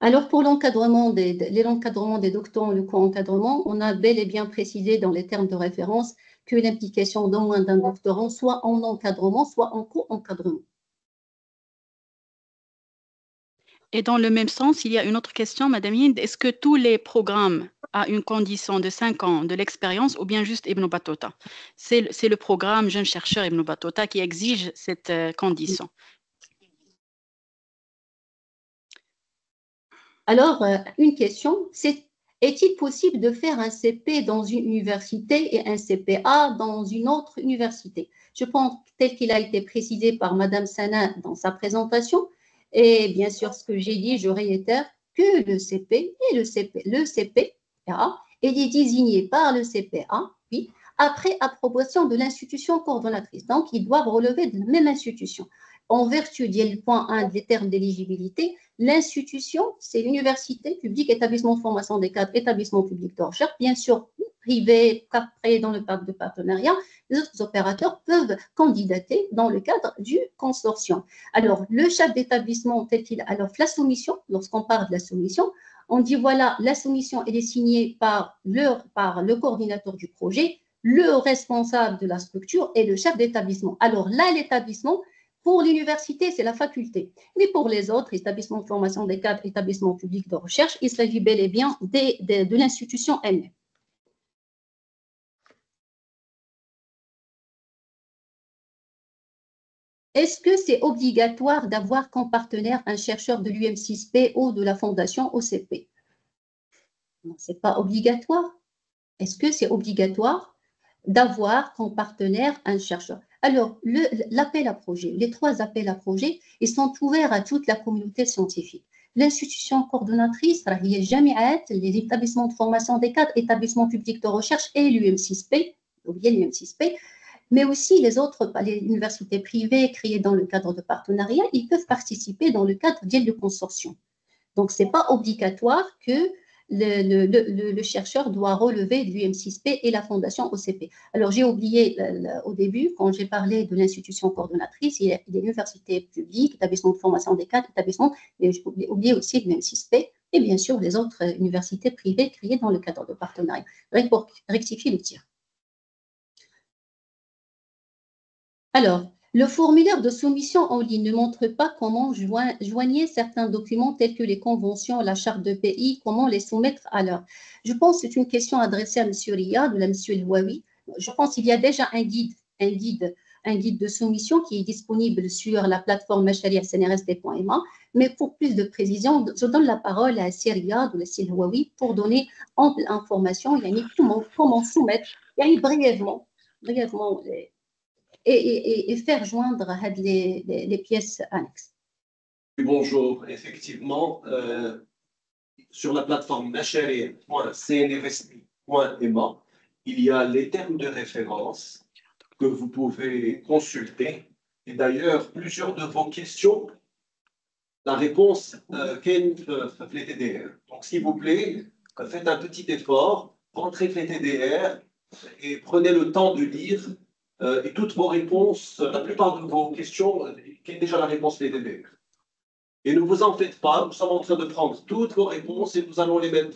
Alors, pour l'encadrement des doctorants, le co-encadrement, on a bel et bien précisé dans les termes de référence que l'implication d'au moins d'un doctorant, soit en encadrement, soit en co-encadrement. Et dans le même sens, il y a une autre question, Madame Hind. Est-ce que tous les programmes ont une condition de 5 ans de l'expérience ou bien juste Ibn Battuta? C'est le programme Jeune chercheur Ibn Battuta qui exige cette condition. Alors, une question, est-il possible de faire un CP dans une université et un CPA dans une autre université? Je pense, tel qu'il a été précisé par Madame Sana dans sa présentation, et bien sûr, ce que j'ai dit, je réitère que le CP et le CPA est désigné par le CPA, puis après approbation de l'institution coordonnatrice. Donc, ils doivent relever de la même institution. En vertu du point 1 des termes d'éligibilité, l'institution, c'est l'université publique, établissement de formation des cadres, établissement public de recherche, bien sûr privé, après dans le cadre de partenariat, les autres opérateurs peuvent candidater dans le cadre du consortium. Alors, le chef d'établissement, tel qu'il, alors la soumission, lorsqu'on parle de la soumission, on dit voilà, la soumission elle est signée par le coordinateur du projet, le responsable de la structure et le chef d'établissement. Alors là, l'établissement, pour l'université, c'est la faculté. Mais pour les autres, établissements de formation des cadres, établissements publics de recherche, il s'agit bel et bien de l'institution elle-même. Est-ce que c'est obligatoire d'avoir comme partenaire un chercheur de l'UM6P ou de la fondation OCP? Non, ce n'est pas obligatoire. Est-ce que c'est obligatoire d'avoir comme partenaire un chercheur? Alors, l'appel à projet, les 3 appels à projet, ils sont ouverts à toute la communauté scientifique. L'institution coordonnatrice, les établissements de formation des cadres, établissements publics de recherche et l'UM6P, ou bien l'UM6P, mais aussi les universités privées créées dans le cadre de partenariat, ils peuvent participer dans le cadre du consortium. Donc, ce n'est pas obligatoire que le chercheur doit relever de l'UM6P et la fondation OCP. Alors, j'ai oublié au début, quand j'ai parlé de l'institution coordonnatrice, il y a l'université publique, établissement de formation des cadres, établissement, mais j'ai oublié aussi l'UM6P et bien sûr les autres universités privées créées dans le cadre de partenariat. Pour rectifier le tir. Alors, le formulaire de soumission en ligne ne montre pas comment joigner certains documents tels que les conventions, la charte de pays, comment les soumettre à l'heure. Je pense que c'est une question adressée à M. Riyad ou à M. Elwawi. Je pense qu'il y a déjà un guide de soumission qui est disponible sur la plateforme macharia-cnrsd.ma, mais pour plus de précision, je donne la parole à M. Riyad ou à M. Elwawi pour donner ample information, comment soumettre, brièvement et faire joindre les pièces annexes. Bonjour, effectivement, sur la plateforme macharia.cnrsd.ma, il y a les termes de référence que vous pouvez consulter. Et d'ailleurs, plusieurs de vos questions, la réponse qu'est les TDR. Donc, s'il vous plaît, faites un petit effort, rentrez les TDR et prenez le temps de lire. Et toutes vos réponses, la plupart de vos questions, quelle est déjà la réponse des TDR. Et ne vous en faites pas, nous sommes en train de prendre toutes vos réponses et nous allons les mettre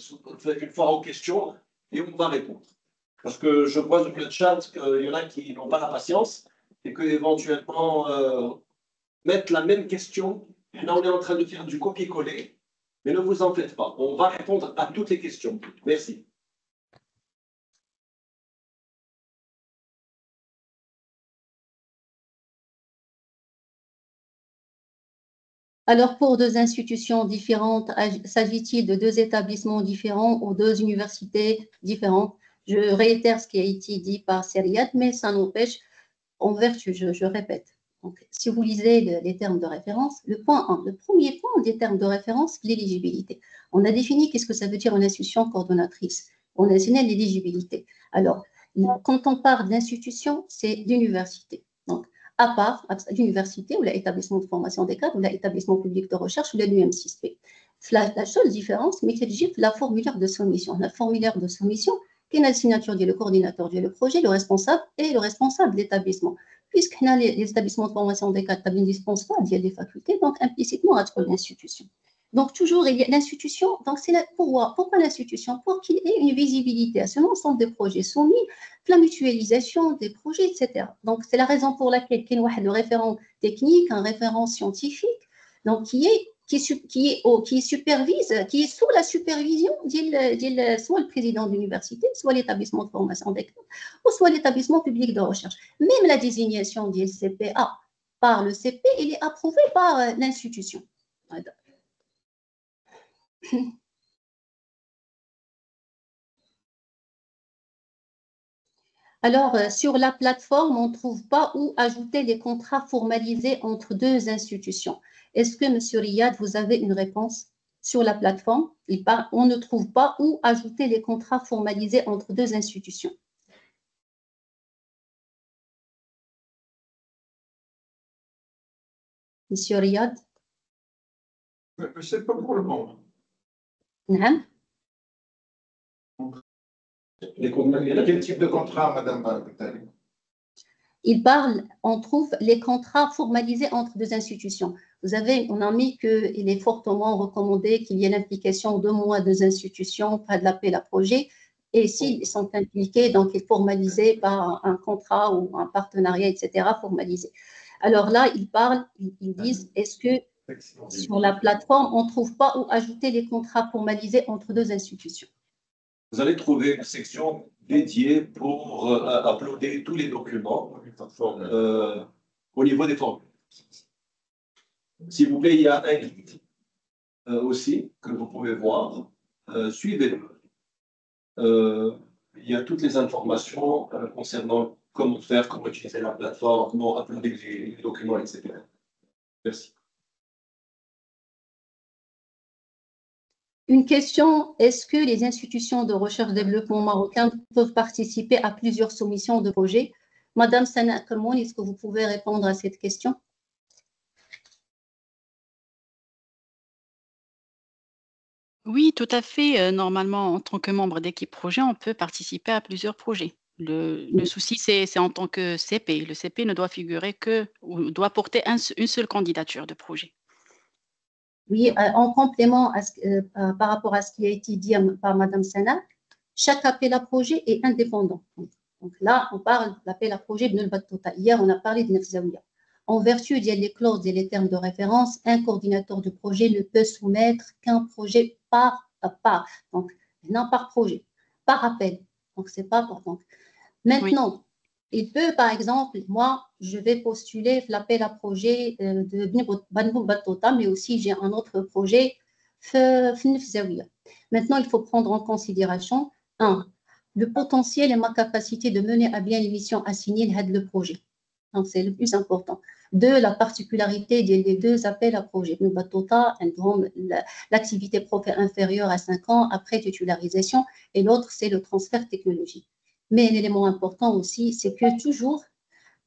une fois aux questions et on va répondre. Parce que je vois sur le chat qu'il y en a qui n'ont pas la patience et qu'éventuellement mettent la même question. Là, on est en train de faire du copier-coller, mais ne vous en faites pas. On va répondre à toutes les questions. Merci. Alors, pour 2 institutions différentes, s'agit-il de 2 établissements différents ou 2 universités différentes? Je réitère ce qui a été dit par Seriat, mais ça n'empêche, en vertu, je répète. Donc, si vous lisez les termes de référence, le point 1, le premier point des termes de référence, l'éligibilité. On a défini qu'est-ce que ça veut dire une institution coordonnatrice. On a défini l'éligibilité. Alors, quand on parle d'institution, c'est l'université. Donc, à part l'université ou l'établissement de formation des cadres ou l'établissement public de recherche ou l'UM6P. La seule différence, mais c'est la formulaire de soumission. La formulaire de soumission, qui est la signature du coordinateur du projet, le responsable et le responsable de l'établissement. Puisque les établissements de formation des cadres ne dispensent pas des facultés, donc implicitement à l'institution. Donc, toujours, il y a l'institution. Donc, c'est pourquoi l'institution? Pour qu'il y ait une visibilité à ce ensemble de projets soumis, la mutualisation des projets, etc. Donc, c'est la raison pour laquelle il y a un référent technique, un référent scientifique, donc qui supervise, qui est sous la supervision soit le président de l'université, soit l'établissement de formation d'école, ou soit l'établissement public de recherche. Même la désignation du CPA par le CP, il est approuvé par l'institution. Alors, sur la plateforme, on ne trouve pas où ajouter les contrats formalisés entre deux institutions. Est-ce que, M. Riyad, vous avez une réponse sur la plateforme? On ne trouve pas où ajouter les contrats formalisés entre deux institutions. M. Riyad? Je ne sais pas pour le moment. Non. Quel type de contrat, Madame Baktali? On trouve les contrats formalisés entre deux institutions. On a mis qu'il est fortement recommandé qu'il y ait l'implication de moins deux institutions, pas de l'appel à projet. Et s'ils sont impliqués, donc ils sont formalisés par un contrat ou un partenariat, etc., formalisé. Alors là, ils disent, est-ce que sur la plateforme, on ne trouve pas où ajouter les contrats formalisés entre deux institutions? Vous allez trouver une section dédiée pour uploader tous les documents au niveau des formules. S'il vous plaît, il y a un guide aussi que vous pouvez voir. Suivez-le. Il y a toutes les informations concernant comment faire, comment utiliser la plateforme, comment uploader les documents, etc. Merci. Une question, est-ce que les institutions de recherche et développement marocaines peuvent participer à plusieurs soumissions de projets? Madame Sana Kamoun, est-ce que vous pouvez répondre à cette question? Oui, tout à fait. Normalement, en tant que membre d'équipe projet, on peut participer à plusieurs projets. Le souci, c'est en tant que CP. Le CP ne doit figurer ou doit porter une seule candidature de projet. Oui, en complément par rapport à ce qui a été dit par Madame Sana, chaque appel à projet est indépendant. Donc là, on parle de l'appel à projet Ibn Battuta. Hier, on a parlé de Nefzaouia. En vertu des clauses et les termes de référence, un coordinateur de projet ne peut soumettre qu'un projet par, donc non par projet, par appel. Donc, c'est pas important. Maintenant, il peut, par exemple, moi, je vais postuler l'appel à projet de Ibn Battuta, mais aussi j'ai un autre projet, Nefzaouia. Maintenant, il faut prendre en considération, le potentiel et ma capacité de mener à bien les missions assignées à le projet. Donc, c'est le plus important. Deux, la particularité des deux appels à projet. Ibn Battuta, l'activité prof inférieure à 5 ans après titularisation, et l'autre, c'est le transfert technologique. Mais l'élément important aussi, c'est que toujours,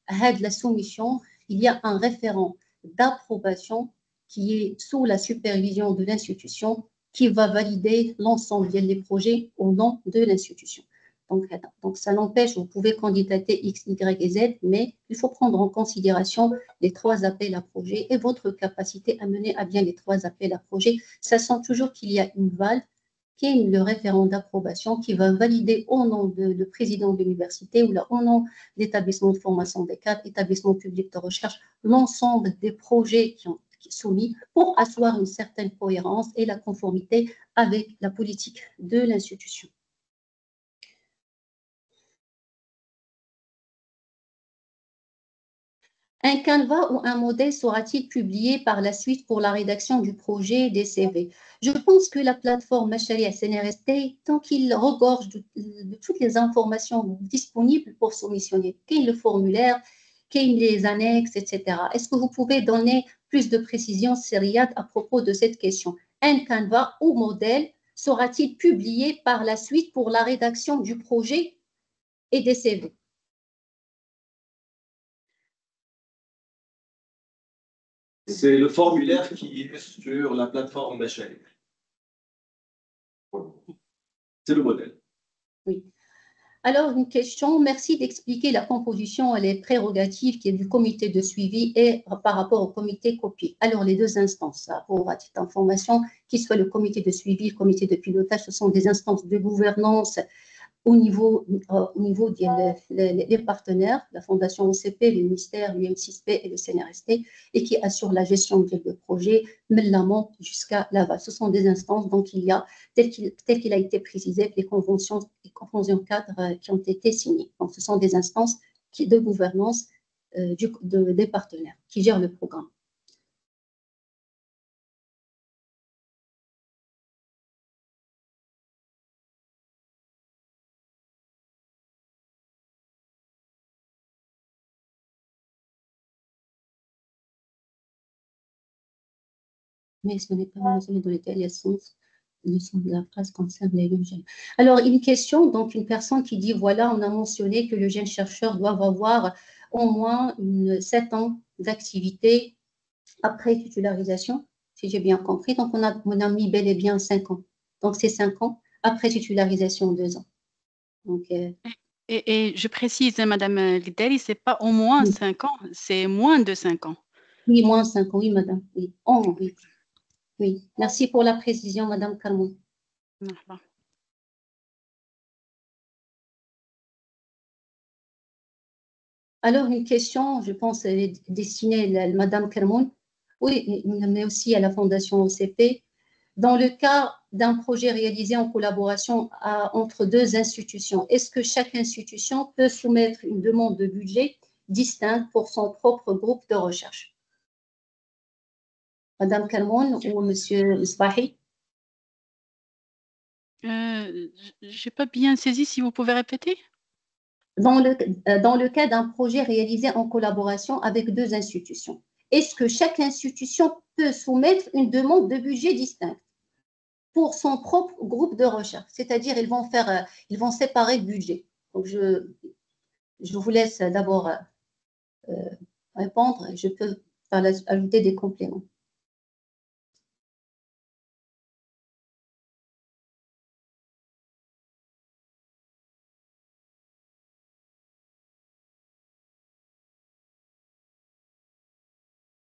à la soumission, il y a un référent d'approbation qui est sous la supervision de l'institution qui va valider l'ensemble des projets au nom de l'institution. Donc, ça n'empêche, vous pouvez candidater X, Y et Z, mais il faut prendre en considération les 3 appels à projet et votre capacité à mener à bien les 3 appels à projet, sachant toujours qu'il y a une VAL, qui est le référent d'approbation qui va valider au nom de président de l'université ou au nom d'établissement de formation des cadres, établissement public de recherche, l'ensemble des projets qui sont soumis pour asseoir une certaine cohérence et la conformité avec la politique de l'institution. Un canevas ou un modèle sera-t-il publié par la suite pour la rédaction du projet des CV? Je pense que la plateforme Macharia CNRST, tant qu'il regorge de toutes les informations disponibles pour soumissionner, qu'il le formulaire, qu'il les annexes, etc. Est-ce que vous pouvez donner plus de précisions, Riyad, à propos de cette question? Un canevas ou modèle sera-t-il publié par la suite pour la rédaction du projet et des CV? C'est le formulaire qui est sur la plateforme Macharia. C'est le modèle. Oui. Alors, une question, merci d'expliquer la composition et les prérogatives qui est du comité de suivi et par rapport au comité copié. Alors, les deux instances, ça, pour cette information, qu'il soit le comité de suivi, le comité de pilotage, ce sont des instances de gouvernance au niveau des partenaires, la Fondation OCP, le ministère, l'UM6P et le CNRST, et qui assurent la gestion du projet, de l'amont jusqu'à l'aval. Ce sont des instances, donc il y a, tel qu'il a été précisé, les conventions cadres qui ont été signées. Donc ce sont des instances de gouvernance des partenaires qui gèrent le programme. Mais ce n'est pas mentionné dans les l'essence de la phrase concerne les gènes. Alors, une question, donc une personne qui dit, voilà, on a mentionné que le jeune chercheur doit avoir au moins 7 ans d'activité après titularisation, si j'ai bien compris. Donc, on a mis bel et bien 5 ans. Donc, c'est 5 ans après titularisation, 2 ans. Donc, et je précise, Madame Gdeli, ce n'est pas au moins 5 ans, c'est moins de 5 ans. Oui, moins 5 ans, oui, Madame. Oui. Oh, oui. Oui, merci pour la précision, Madame Carmon. Alors, une question, je pense, elle est destinée à Madame Carmon, oui, mais aussi à la Fondation OCP. Dans le cas d'un projet réalisé en collaboration entre deux institutions, est-ce que chaque institution peut soumettre une demande de budget distincte pour son propre groupe de recherche? Madame Carmon ou Monsieur Isbahi? Je n'ai pas bien saisi, si vous pouvez répéter. Dans le cas d'un projet réalisé en collaboration avec deux institutions, est-ce que chaque institution peut soumettre une demande de budget distincte pour son propre groupe de recherche? C'est-à-dire, ils vont séparer le budget. Donc, je vous laisse d'abord répondre. Je peux ajouter des compléments.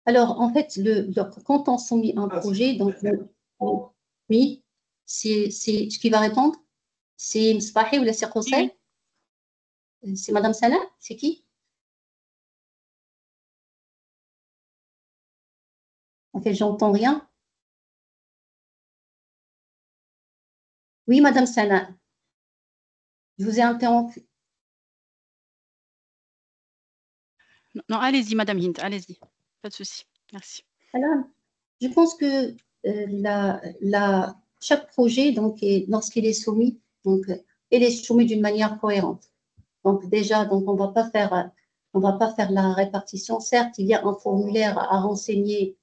Alors, en fait, quand on soumet un projet, donc, oui, c'est qui va répondre? C'est Msbahi ou la Circonsel? C'est Madame Sana? C'est qui? En fait, j'entends rien. Oui, Madame Sana. Je vous ai interrompu. Non, allez-y, Madame Hint, allez-y. Pas de souci. Merci. Alors, je pense que chaque projet, donc, lorsqu'il est soumis, donc, il est soumis d'une manière cohérente. Donc, déjà, donc, on ne va pas faire la répartition. Certes, il y a un formulaire à renseigner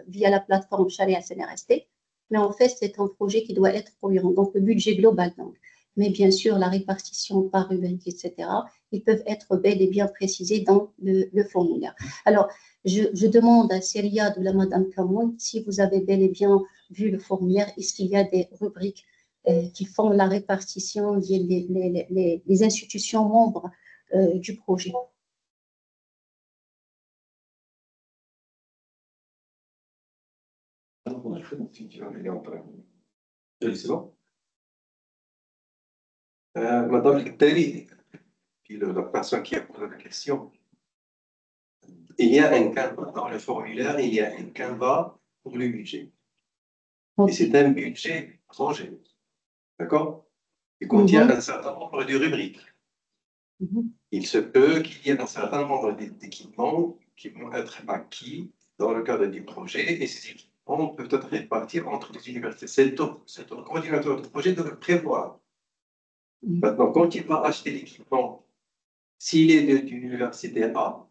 via la plateforme Sharia CNRST, mais en fait, c'est un projet qui doit être cohérent. Donc, le budget global, donc. Mais bien sûr, la répartition par rubrique, etc., ils peuvent être bel et bien précisés dans le formulaire. Alors, je demande à Célia de la Madame Camoun si vous avez bel et bien vu le formulaire. Est-ce qu'il y a des rubriques qui font la répartition des institutions membres du projet? C'est bon. Madame Gdeli, puis la personne qui a posé la question, il y a un canevas dans le formulaire, il y a un canevas pour le budget. Et c'est un budget projet. D'accord? Il contient un certain nombre de rubriques. Il se peut qu'il y ait un certain nombre d'équipements qui vont être acquis dans le cadre du projet et ces équipements peuvent être répartis entre les universités. C'est au coordinateur de projet de le prévoir. Maintenant, quand il va acheter l'équipement, s'il est d'une université A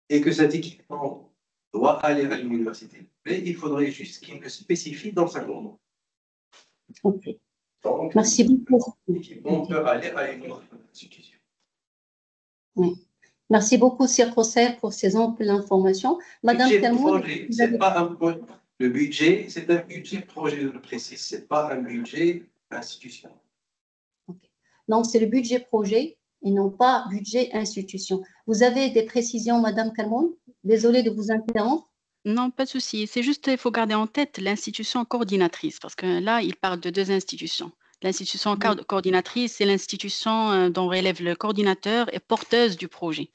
et que cet équipement doit aller à l'université B, il faudrait juste qu'il le spécifie dans sa commande. Ok. Donc, merci beaucoup. L'équipement peut aller à une autre institution. Oui. Merci beaucoup, Circonsel, pour ces amples informations. Madame Telmoun, le budget, c'est un budget projet, je le précise, ce n'est pas un budget institution. Okay. Donc, c'est le budget projet et non pas budget institution. Vous avez des précisions, Madame Kalmoun? Désolée de vous interrompre. Non, pas de souci. C'est juste, il faut garder en tête l'institution coordinatrice, parce que là, il parle de deux institutions. L'institution coordinatrice, c'est l'institution dont relève le coordinateur et porteuse du projet.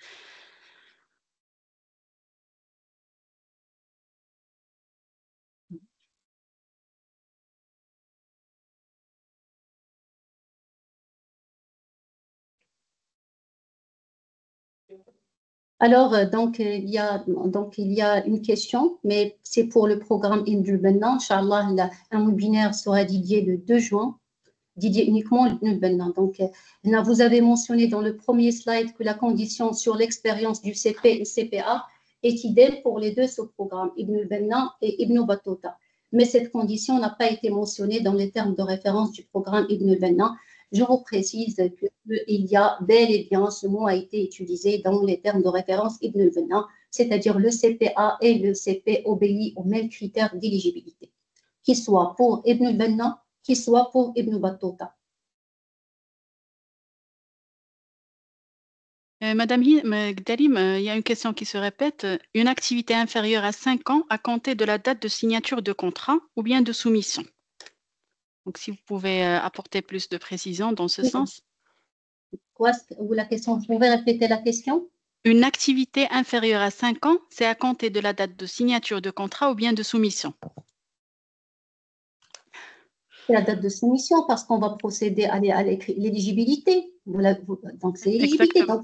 Alors, il y a une question, mais c'est pour le programme Ibn al-Banna. Inch'Allah, un webinaire sera dédié le 2 juin, dédié uniquement à Ibn al-Banna. Donc, vous avez mentionné dans le premier slide que la condition sur l'expérience du CP et CPA est idéale pour les deux sous-programmes, Ibn al-Banna et Ibn Battuta. Mais cette condition n'a pas été mentionnée dans les termes de référence du programme Ibn al-Banna. Je vous précise qu'il y a bel et bien, ce mot a été utilisé dans les termes de référence Ibn al-Banna, c'est-à-dire le CPA et le CP obéissent aux mêmes critères d'éligibilité, qu'ils soient pour Ibn al-Banna, qu'ils soient pour Ibn Battuta. Madame Gdarim, il y a une question qui se répète. Une activité inférieure à 5 ans à compter de la date de signature de contrat ou bien de soumission? Donc, si vous pouvez apporter plus de précision dans ce sens. Quoi, la question, vous pouvez répéter la question? Une activité inférieure à 5 ans, c'est à compter de la date de signature de contrat ou bien de soumission? C'est la date de soumission parce qu'on va procéder à l'éligibilité. Donc, c'est l'éligibilité. Donc,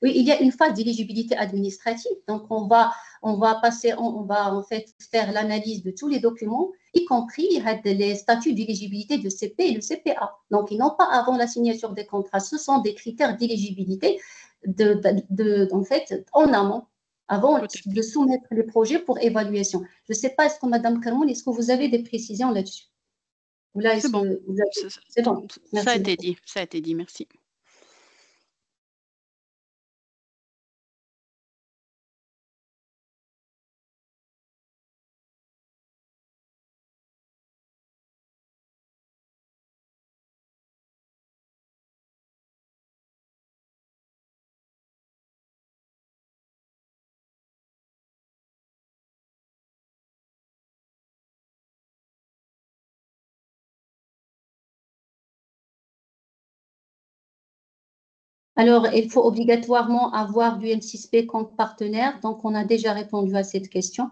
il y a une phase d'éligibilité administrative. Donc, on va en fait faire l'analyse de tous les documents, y compris les statuts d'éligibilité de CP et le CPA. Donc, ils n'ont pas avant la signature des contrats. Ce sont des critères d'éligibilité en fait, en amont, avant de soumettre les projets pour évaluation. Je ne sais pas, est-ce que Madame Kalmoun, est-ce que vous avez des précisions là-dessus? C'est bon. C'est bon. Ça a été dit. Ça a été dit. Merci. Alors, il faut obligatoirement avoir du M6P comme partenaire. Donc, on a déjà répondu à cette question.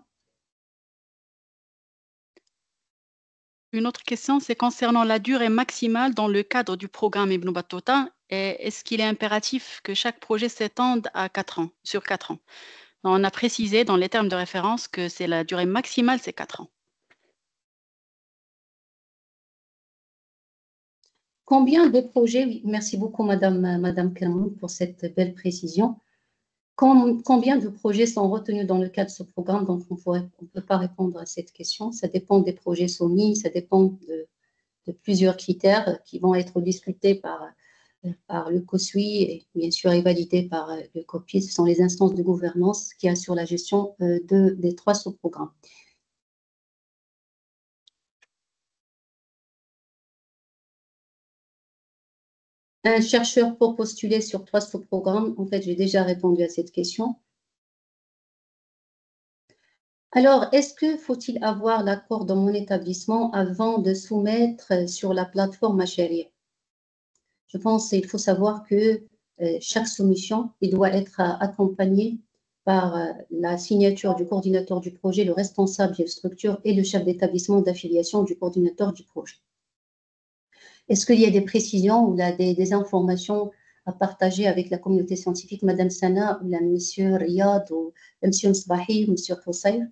Une autre question, c'est concernant la durée maximale dans le cadre du programme Ibn Battuta. Est-ce qu'il est impératif que chaque projet s'étende à 4 ans, sur 4 ans? On a précisé dans les termes de référence que c'est la durée maximale, c'est 4 ans. Combien de projets, oui, merci beaucoup Madame Kermoun pour cette belle précision. Combien de projets sont retenus dans le cadre de ce programme? Donc, on ne peut pas répondre à cette question. Ça dépend des projets soumis, ça dépend de plusieurs critères qui vont être discutés par le COSUI et bien sûr et validés par le COPI. Ce sont les instances de gouvernance qui assurent la gestion des 3 sous-programmes. Un chercheur pour postuler sur 3 sous-programmes, en fait, j'ai déjà répondu à cette question. Alors, est-ce que faut-il avoir l'accord dans mon établissement avant de soumettre sur la plateforme Macharia? Je pense qu'il faut savoir que chaque soumission, il doit être accompagné par la signature du coordinateur du projet, le responsable de structure et le chef d'établissement d'affiliation du coordinateur du projet. Est-ce qu'il y a des précisions ou des informations à partager avec la communauté scientifique, Madame Sana ou Monsieur Riyad ou Monsieur Sbahi ou Monsieur Hussein?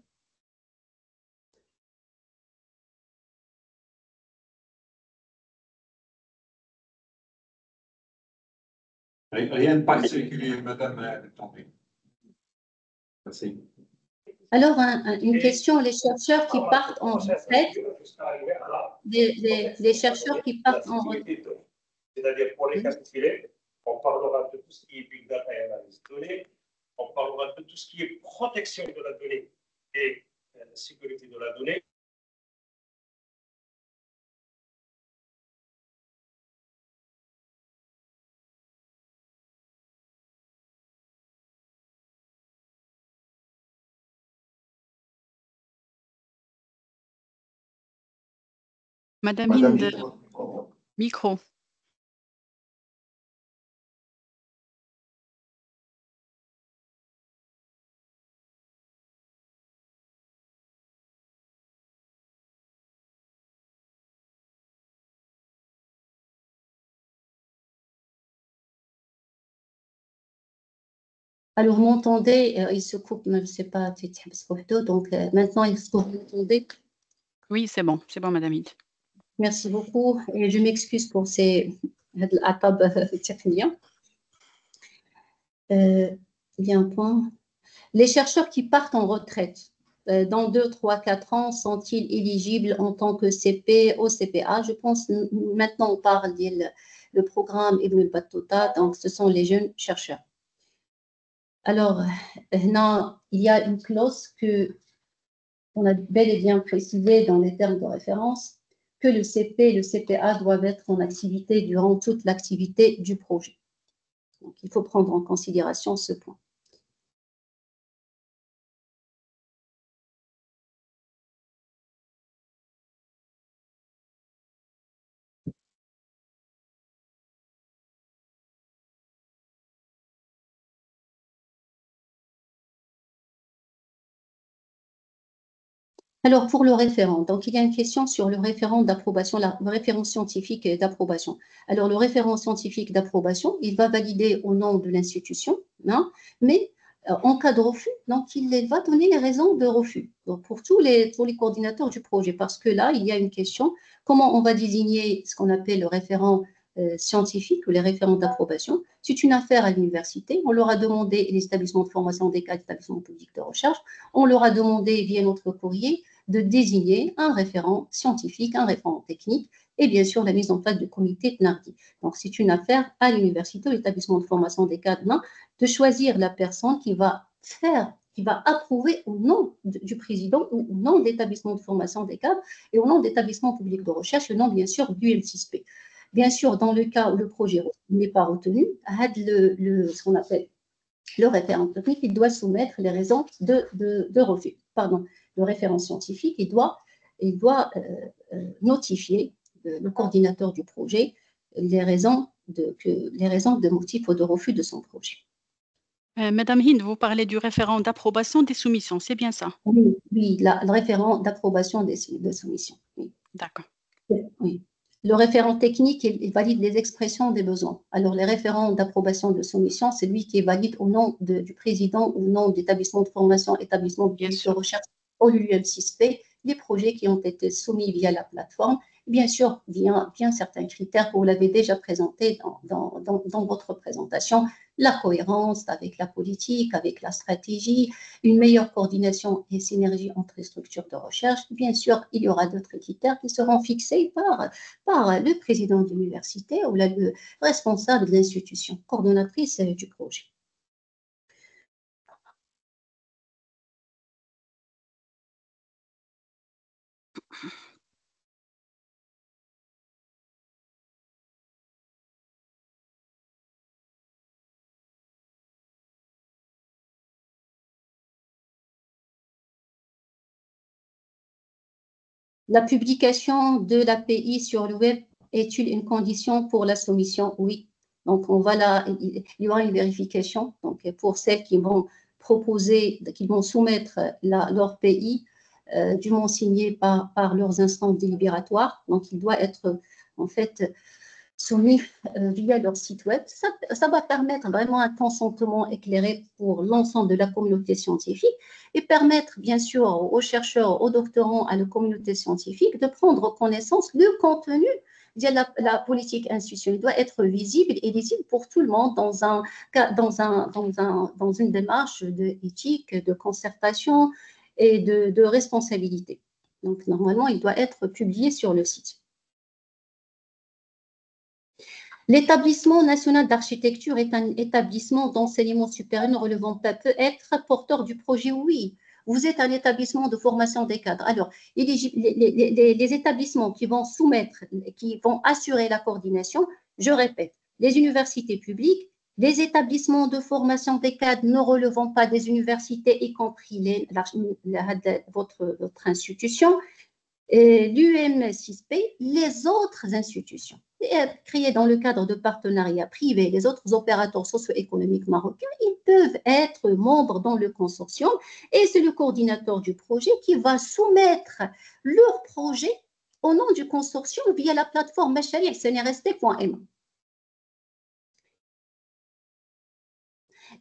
Rien de particulier, Madame Tandé. Merci. Alors, une question, les chercheurs qui partent en retraite, les chercheurs qui partent en retraite. C'est-à-dire pour les cas titulaires, on parlera de tout ce qui est big data et analyse de données, on parlera de tout ce qui est protection de la donnée et sécurité de la donnée. Madame Hind, micro. Alors, vous m'entendez? Il se coupe, mais je ne sais pas, donc maintenant, est-ce que vous m'entendez? Oui, c'est bon, Madame Hind. Merci beaucoup et je m'excuse pour ces atab techniques. Bien, point. Les chercheurs qui partent en retraite dans 2, 3, 4 ans sont-ils éligibles en tant que CP au CPA? Je pense maintenant on parle le programme Ibn Battuta, donc ce sont les jeunes chercheurs. Alors, non, il y a une clause que on a bel et bien précisée dans les termes de référence que le CP et le CPA doivent être en activité durant toute l'activité du projet. Donc, il faut prendre en considération ce point. Alors, pour le référent, donc il y a une question sur le référent d'approbation, le référent scientifique d'approbation. Alors, le référent scientifique d'approbation, il va valider au nom de l'institution, hein, mais en cas de refus, donc il va donner les raisons de refus donc, pour tous les coordinateurs du projet, parce que là, il y a une question, comment on va désigner ce qu'on appelle le référent scientifique ou les référents d'approbation. C'est une affaire à l'université, on leur a demandé, les établissements de formation des cas d'établissements publics de recherche, on leur a demandé via notre courrier de désigner un référent scientifique, un référent technique, et bien sûr la mise en place du comité de NARDI. Donc c'est une affaire à l'université, ou l'établissement de formation des cadres, de choisir la personne qui va approuver au nom du président ou au nom de l'établissement de formation des cadres et au nom de l'établissement public de recherche, et au nom bien sûr du M6P. Bien sûr, dans le cas où le projet n'est pas retenu, ce qu'on appelle le référent technique, il doit soumettre les raisons de refus. Pardon, le référent scientifique, il doit notifier le coordinateur du projet les raisons de motif ou de refus de son projet. Madame Hind, vous parlez du référent d'approbation des soumissions, c'est bien ça? Oui, le référent d'approbation des soumissions. Oui. D'accord. Oui. Le référent technique, il valide les expressions des besoins. Alors, les référents d'approbation de soumission, c'est lui qui valide au nom du président, au nom d'établissement de formation, établissement de recherche, au UM6P, les projets qui ont été soumis via la plateforme. Bien sûr, bien certains critères que vous l'avez déjà présentés dans votre présentation, la cohérence avec la politique, avec la stratégie, une meilleure coordination et synergie entre les structures de recherche. Bien sûr, il y aura d'autres critères qui seront fixés par le président de l'université ou le responsable de l'institution, coordonnatrice du projet. La publication de l'API sur le web est-il une condition pour la soumission? Oui. Donc, il y aura une vérification. Donc, pour celles qui vont proposer, qui vont soumettre leur PI, dûment signé par leurs instances délibératoires. Donc, il doit être, en fait, soumis via leur site web. Ça va permettre vraiment un consentement éclairé pour l'ensemble de la communauté scientifique et permettre bien sûr aux chercheurs, aux doctorants, à la communauté scientifique de prendre connaissance du contenu via la politique institutionnelle. Il doit être visible et lisible pour tout le monde dans une démarche d'éthique, de concertation et de responsabilité. Donc normalement, il doit être publié sur le site. L'établissement national d'architecture est un établissement d'enseignement supérieur relevant peut être porteur du projet, oui. Vous êtes un établissement de formation des cadres. Alors, les établissements qui vont soumettre, qui vont assurer la coordination, je répète, les universités publiques, les établissements de formation des cadres ne relevant pas des universités, y compris votre institution, l'UM6P, les autres institutions créées dans le cadre de partenariats privés, les autres opérateurs socio-économiques marocains, ils peuvent être membres dans le consortium et c'est le coordinateur du projet qui va soumettre leur projet au nom du consortium via la plateforme mashari-cnrst.m.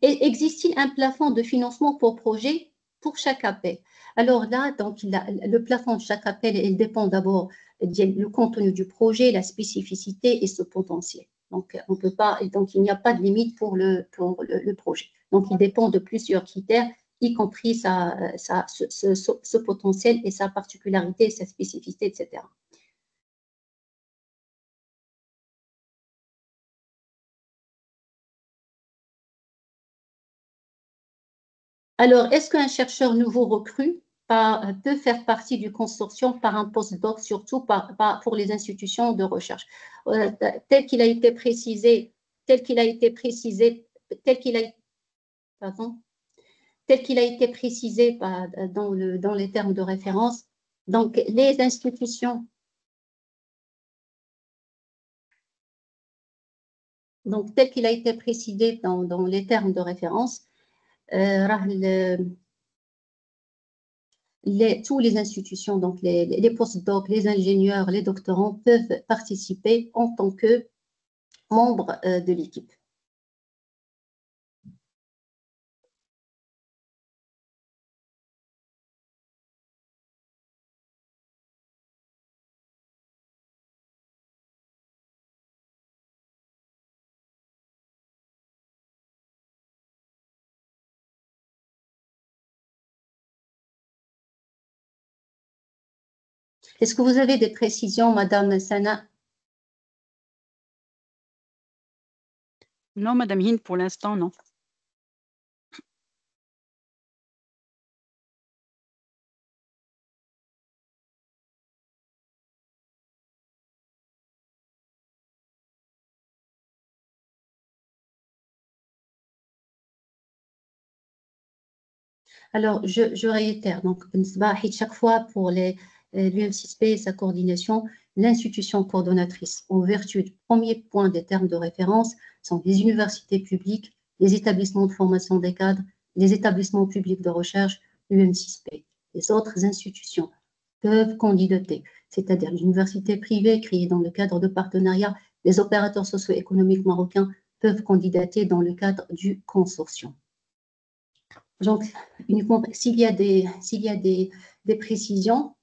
Et existe-t-il un plafond de financement pour projet pour chaque appel? Alors là, donc, le plafond de chaque appel, il dépend d'abord du contenu du projet, la spécificité et ce potentiel. Donc, on peut pas, donc il n'y a pas de limite pour le projet. Donc, il dépend de plusieurs critères, y compris ce potentiel et sa particularité, sa spécificité, etc. Alors, est-ce qu'un chercheur nouveau recru peut faire partie du consortium par un postdoc, surtout pour les institutions de recherche? Tel qu'il a été précisé dans les termes de référence, donc les institutions, donc tel qu'il a été précisé dans les termes de référence, toutes les institutions, donc les postdocs, les ingénieurs, les doctorants peuvent participer en tant que membres de l'équipe. Est-ce que vous avez des précisions, Madame Sana? Non, Madame Hind, pour l'instant, non. Alors, je réitère, donc, chaque fois pour l'UM6P et sa coordination, l'institution coordonnatrice, en vertu du premier point des termes de référence, sont les universités publiques, les établissements de formation des cadres, les établissements publics de recherche, l'UM6P. Les autres institutions peuvent candidater, c'est-à-dire l'université privée créée dans le cadre de partenariats, les opérateurs socio-économiques marocains peuvent candidater dans le cadre du consortium. Donc, uniquement s'il y a des précisions,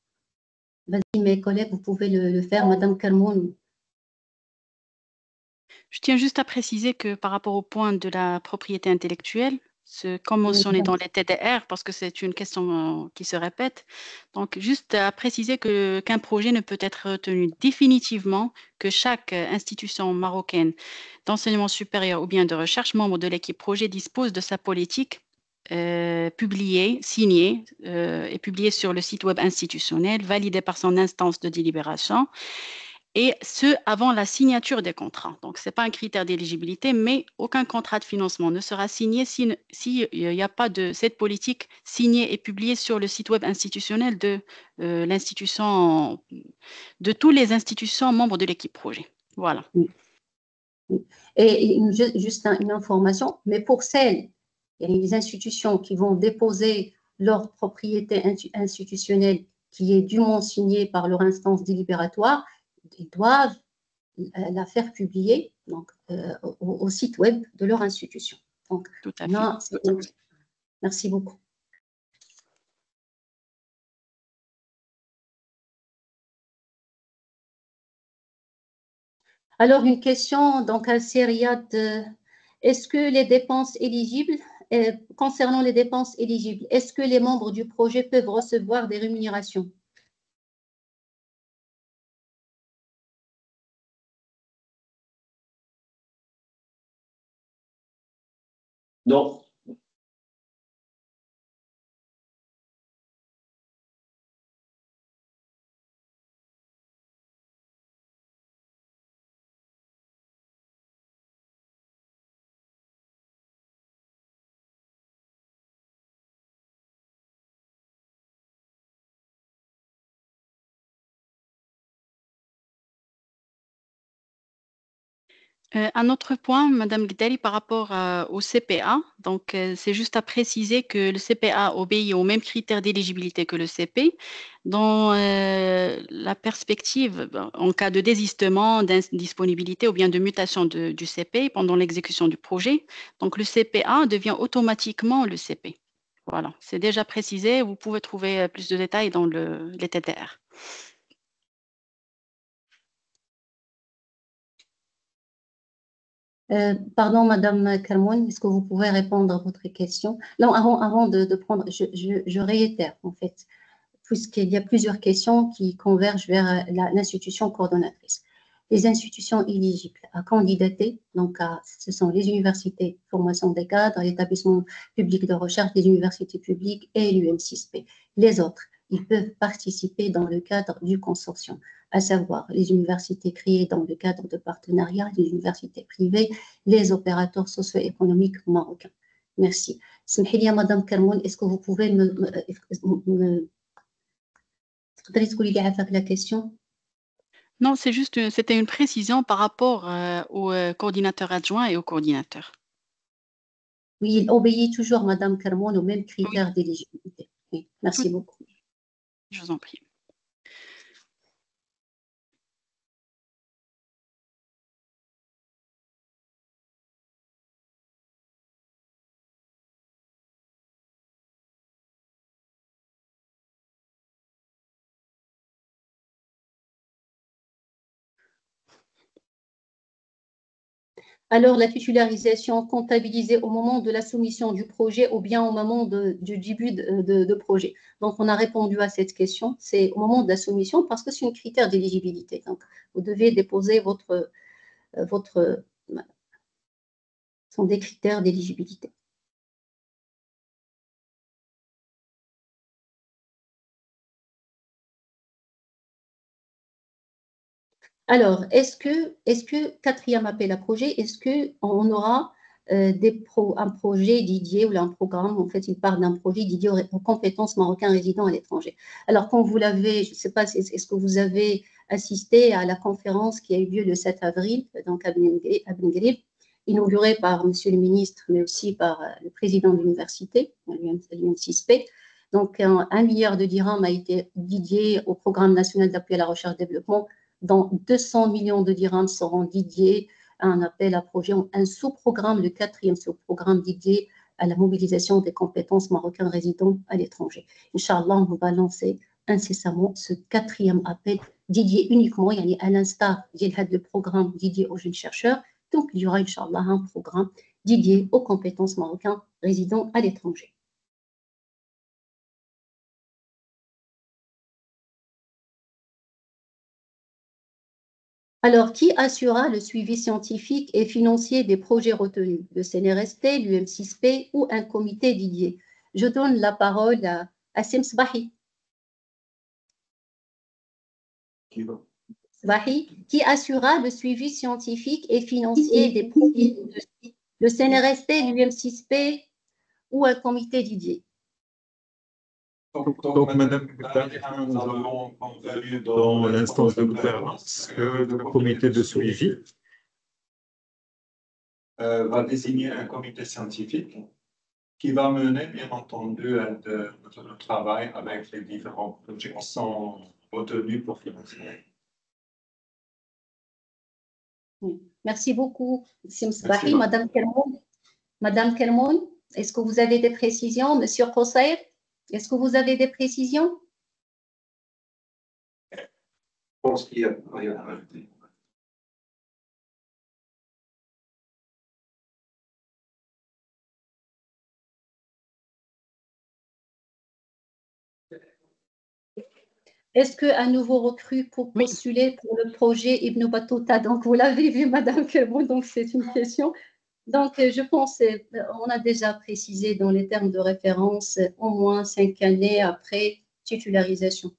vas-y, mes collègues, vous pouvez le faire, Madame Kalmoun. Je tiens juste à préciser que par rapport au point de la propriété intellectuelle, comme mentionné dans les TDR, parce que c'est une question qui se répète, donc juste à préciser qu'un projet ne peut être retenu définitivement que chaque institution marocaine d'enseignement supérieur ou bien de recherche, membre de l'équipe projet, dispose de sa politique publiée, signée et publiée sur le site web institutionnel, validée par son instance de délibération, et ce, avant la signature des contrats. Donc, ce n'est pas un critère d'éligibilité, mais aucun contrat de financement ne sera signé s'il n'y a pas de cette politique signée et publiée sur le site web institutionnel de l'institution, de toutes les institutions membres de l'équipe projet. Voilà. Et juste une information, mais pour celles, il y a les institutions qui vont déposer leur propriété institutionnelle qui est dûment signée par leur instance délibératoire, ils doivent la faire publier donc, au site web de leur institution. Donc, tout à fait. Merci beaucoup. Alors, une question donc à Seriad. Est-ce que les dépenses éligibles, concernant les dépenses éligibles, est-ce que les membres du projet peuvent recevoir des rémunérations? Non. Un autre point, Madame Guidali, par rapport au CPA, donc c'est juste à préciser que le CPA obéit aux mêmes critères d'éligibilité que le CP. Dans la perspective, en cas de désistement, d'indisponibilité ou bien de mutation du CP pendant l'exécution du projet, donc le CPA devient automatiquement le CP. Voilà, c'est déjà précisé. Vous pouvez trouver plus de détails dans les TTR. Pardon, Madame Kermoun, est-ce que vous pouvez répondre à votre question? Non, avant de prendre, je réitère en fait, puisqu'il y a plusieurs questions qui convergent vers l'institution coordonnatrice. Les institutions éligibles à candidater, donc ce sont les universités, formation des cadres, l'établissement public de recherche, les universités publiques et l'UM6P. Les autres, ils peuvent participer dans le cadre du consortium, à savoir les universités créées dans le cadre de partenariat, les universités privées, les opérateurs socio-économiques marocains. Merci. Smhilia, Madame Kermoun, est-ce que vous pouvez la question? Non, c'est juste, c'était une précision par rapport aux coordinateurs adjoints et aux coordinateurs. Oui, il obéit toujours, Madame Kermoun, aux mêmes critères d'éligibilité. Oui, merci beaucoup. Je vous en prie. Alors, la titularisation comptabilisée au moment de la soumission du projet ou bien au moment du début de projet. Donc, on a répondu à cette question. C'est au moment de la soumission parce que c'est un critère d'éligibilité. Donc, vous devez déposer sont des critères d'éligibilité. Alors, est-ce que quatrième appel à projet, est-ce qu'on aura un projet dédié ou un programme, en fait, il parle d'un projet dédié aux compétences marocains résidant à l'étranger. Alors, quand vous l'avez, je ne sais pas, est-ce que vous avez assisté à la conférence qui a eu lieu le 7 avril, donc à Ben Grib, inaugurée par Monsieur le ministre, mais aussi par le président de l'université, l'UM6P. Donc, 1 milliard de dirhams a été dédié au programme national d'appui à la recherche et développement, dont 200 millions de dirhams seront dédiés à un appel à projet, un sous-programme, le 4e sous-programme dédié à la mobilisation des compétences marocains résidant à l'étranger. Inch'Allah, on va lancer incessamment ce 4e appel dédié uniquement, à l'instar du programme dédié aux jeunes chercheurs. Donc, il y aura, Inch'Allah, un programme dédié aux compétences marocains résidant à l'étranger. Alors, qui assurera le suivi scientifique et financier des projets retenus? Le CNRST, l'UM6P ou un comité dédié? Je donne la parole à Sim Sbahi. Sbahi, qui assurera le suivi scientifique et financier des projets retenus? Le CNRST, l'UM6P ou un comité dédié? Donc, Madame Guidali, nous avons convenu dans l'instance de gouvernance que le comité de suivi va désigner un comité scientifique qui va mener, bien entendu, le travail avec les différents projets qui sont retenus pour financer. Merci beaucoup, Sim Sbahi. Madame Kermoun, est-ce que vous avez des précisions? Monsieur Khossair, est-ce que vous avez des précisions? Je pense qu'il n'y a rien à rajouter. Est-ce qu'un nouveau recrue pour postuler pour le projet Ibn Battuta? Donc, vous l'avez vu, Madame Kermoun, donc c'est une question. Donc, je pense, on a déjà précisé dans les termes de référence, au moins 5 années après titularisation.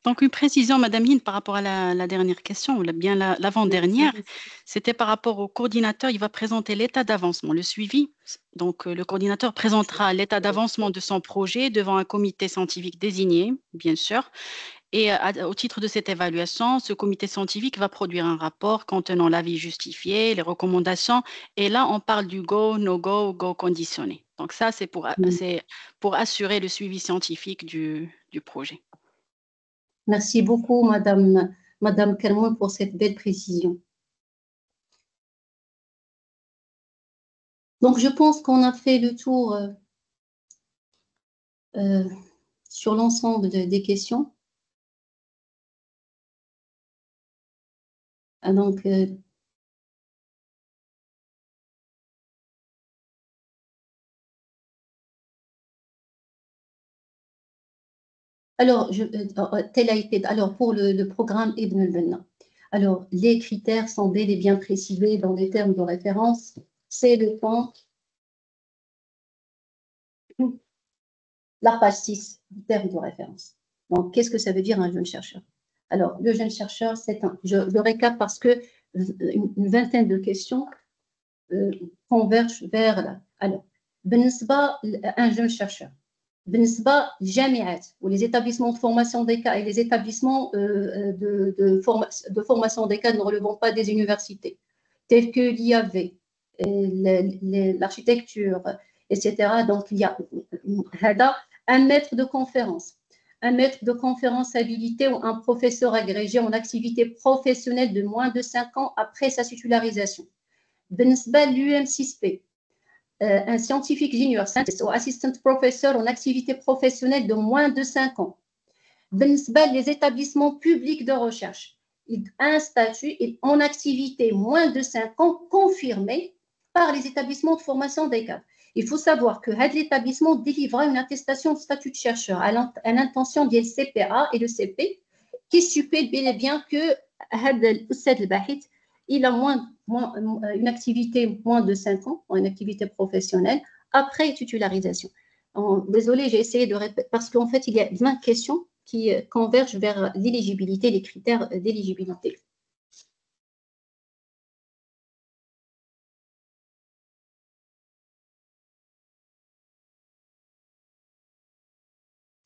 Donc, une précision, Madame Hind, par rapport à la dernière question, ou bien l'avant-dernière, c'était par rapport au coordinateur, il va présenter l'état d'avancement, le suivi. Donc, le coordinateur présentera l'état d'avancement de son projet devant un comité scientifique désigné, bien sûr, Et au titre de cette évaluation, ce comité scientifique va produire un rapport contenant l'avis justifié, les recommandations. Et là, on parle du go, no-go, go conditionné. Donc ça, c'est pour assurer le suivi scientifique du projet. Merci beaucoup, Madame Kermoun, pour cette belle précision. Donc, je pense qu'on a fait le tour sur l'ensemble des questions. Donc, alors, tel a été, alors pour le programme Ibn al-Banna. Alors, les critères sont bel et bien précisés dans les termes de référence. C'est le point, la page 6 du terme de référence. Donc, qu'est-ce que ça veut dire un jeune chercheur? Alors, le jeune chercheur, c'est je le récap parce que une vingtaine de questions convergent vers là. Alors, un jeune chercheur. بالنسبة للجامعات les établissements de formation des cadres et les établissements de formation des cadres ne relevant pas des universités, tels que l'IAV, l'architecture, etc. Donc, il y a un maître de conférence. Un maître de conférence habilité ou un professeur agrégé en activité professionnelle de moins de 5 ans après sa titularisation. بالنسبة l'UM6P, un scientifique junior, scientist ou assistant professor en activité professionnelle de moins de 5 ans. Les établissements publics de recherche, un statut en activité moins de 5 ans confirmé par les établissements de formation des cadres. Il faut savoir que l'établissement délivrera une attestation de statut de chercheur à l'intention du CPA et le CP qui suppose bel et bien que il a une activité moins de 5 ans, une activité professionnelle, après titularisation. Désolée, j'ai essayé de répéter, parce qu'en fait, il y a 20 questions qui convergent vers l'éligibilité, les critères d'éligibilité.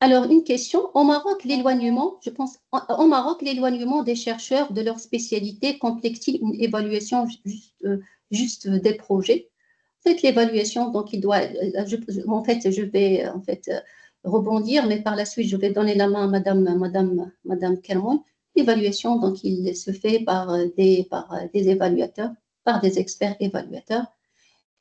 Alors, une question. Au Maroc, l'éloignement, je pense, au Maroc, l'éloignement des chercheurs de leur spécialité complexifie une évaluation juste des projets. Faites l'évaluation, donc il doit, je vais rebondir, mais par la suite, je vais donner la main à Madame Kermoun. L'évaluation, donc, il se fait par des évaluateurs, par des experts évaluateurs.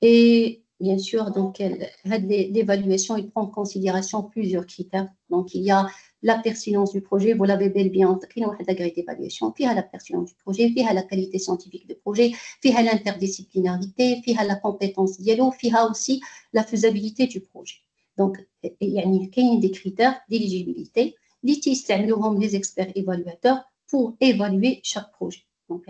Et bien sûr, donc, l'évaluation, il prend en considération plusieurs critères. Donc, il y a la pertinence du projet, vous l'avez bel et bien entendu, la grille d'évaluation, puis la pertinence du projet, puis la qualité scientifique du projet, puis l'interdisciplinarité, puis la compétence dialogue, puis aussi la faisabilité du projet. Donc, il y a des critères d'éligibilité, les experts évaluateurs pour évaluer chaque projet. Donc,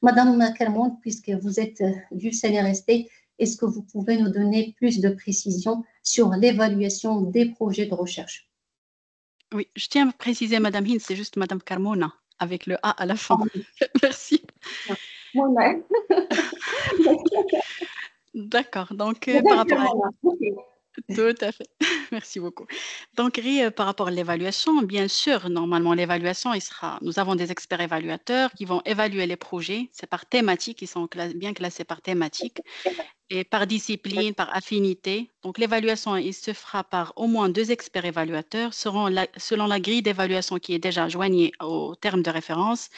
Madame Kermoun, puisque vous êtes du CNRST, est-ce que vous pouvez nous donner plus de précisions sur l'évaluation des projets de recherche? Oui, je tiens à préciser, Madame Hind, c'est juste Madame Carmona, avec le A à la fin. Merci. Moi-même. D'accord, donc par rapport à... Tout à fait. Merci beaucoup. Donc, par rapport à l'évaluation, bien sûr, normalement, l'évaluation, nous avons des experts évaluateurs qui vont évaluer les projets. C'est par thématique, ils sont bien classés par thématique et par discipline, par affinité. Donc, l'évaluation, il se fera par au moins 2 experts évaluateurs selon la grille d'évaluation qui est déjà joignée au terme de référence.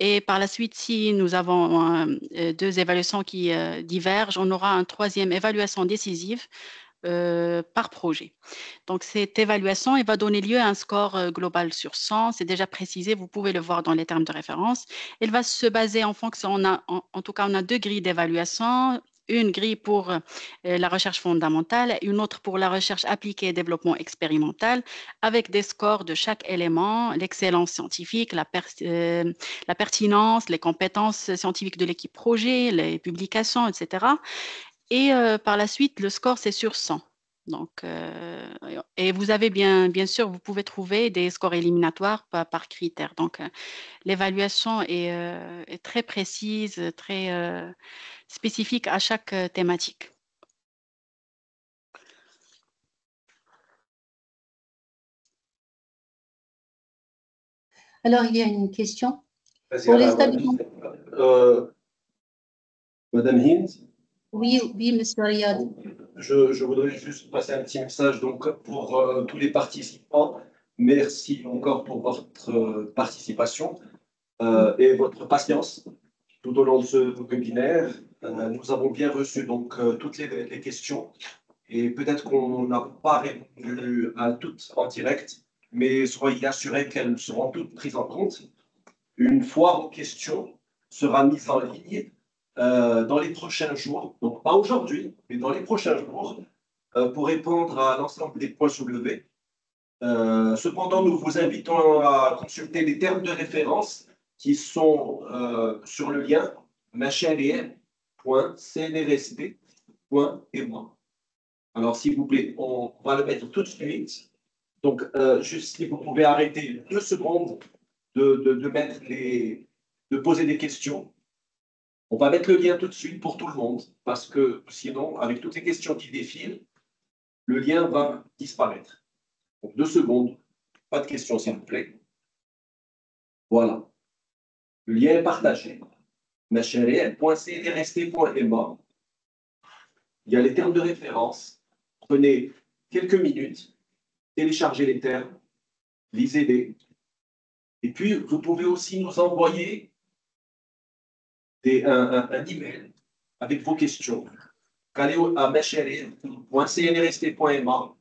Et par la suite, si nous avons 2 évaluations qui divergent, on aura une 3e évaluation décisive par projet. Donc, cette évaluation, elle va donner lieu à un score global sur 100. C'est déjà précisé, vous pouvez le voir dans les termes de référence. Elle va se baser en fonction, en tout cas, on a 2 grilles d'évaluation. Une grille pour la recherche fondamentale et une autre pour la recherche appliquée et développement expérimental, avec des scores de chaque élément, l'excellence scientifique, la pertinence, les compétences scientifiques de l'équipe projet, les publications, etc. Et par la suite, le score, c'est sur 100. Donc, et vous avez bien sûr, vous pouvez trouver des scores éliminatoires par critère. Donc, l'évaluation est très précise, très spécifique à chaque thématique. Alors, il y a une question. Vas-y, Pour les alors, établissements. Madame Hind, Oui, oui, monsieur Riyad. je voudrais juste passer un petit message donc, pour tous les participants. Merci encore pour votre participation et votre patience tout au long de ce webinaire. Nous avons bien reçu donc, toutes les questions et peut-être qu'on n'a pas répondu à toutes en direct, mais soyez assurés qu'elles seront toutes prises en compte. Une fois vos questions sera mise en ligne dans les prochains jours, donc pas aujourd'hui, mais dans les prochains jours, pour répondre à l'ensemble des points soulevés. Cependant, nous vous invitons à consulter les termes de référence qui sont sur le lien machalien.cnrsp.moi. Alors, s'il vous plaît, on va le mettre tout de suite. Donc, juste si vous pouvez arrêter 2 secondes de poser des questions. On va mettre le lien tout de suite pour tout le monde, parce que sinon, avec toutes les questions qui défilent, le lien va disparaître. Donc, 2 secondes, pas de questions, s'il vous plaît. Voilà. Le lien est partagé. machalien.cnrsp.moi. Il y a les termes de référence. Prenez quelques minutes, téléchargez les termes, lisez-les. Et puis, vous pouvez aussi nous envoyer un email avec vos questions. Allez à machalien.cnrsp.moi.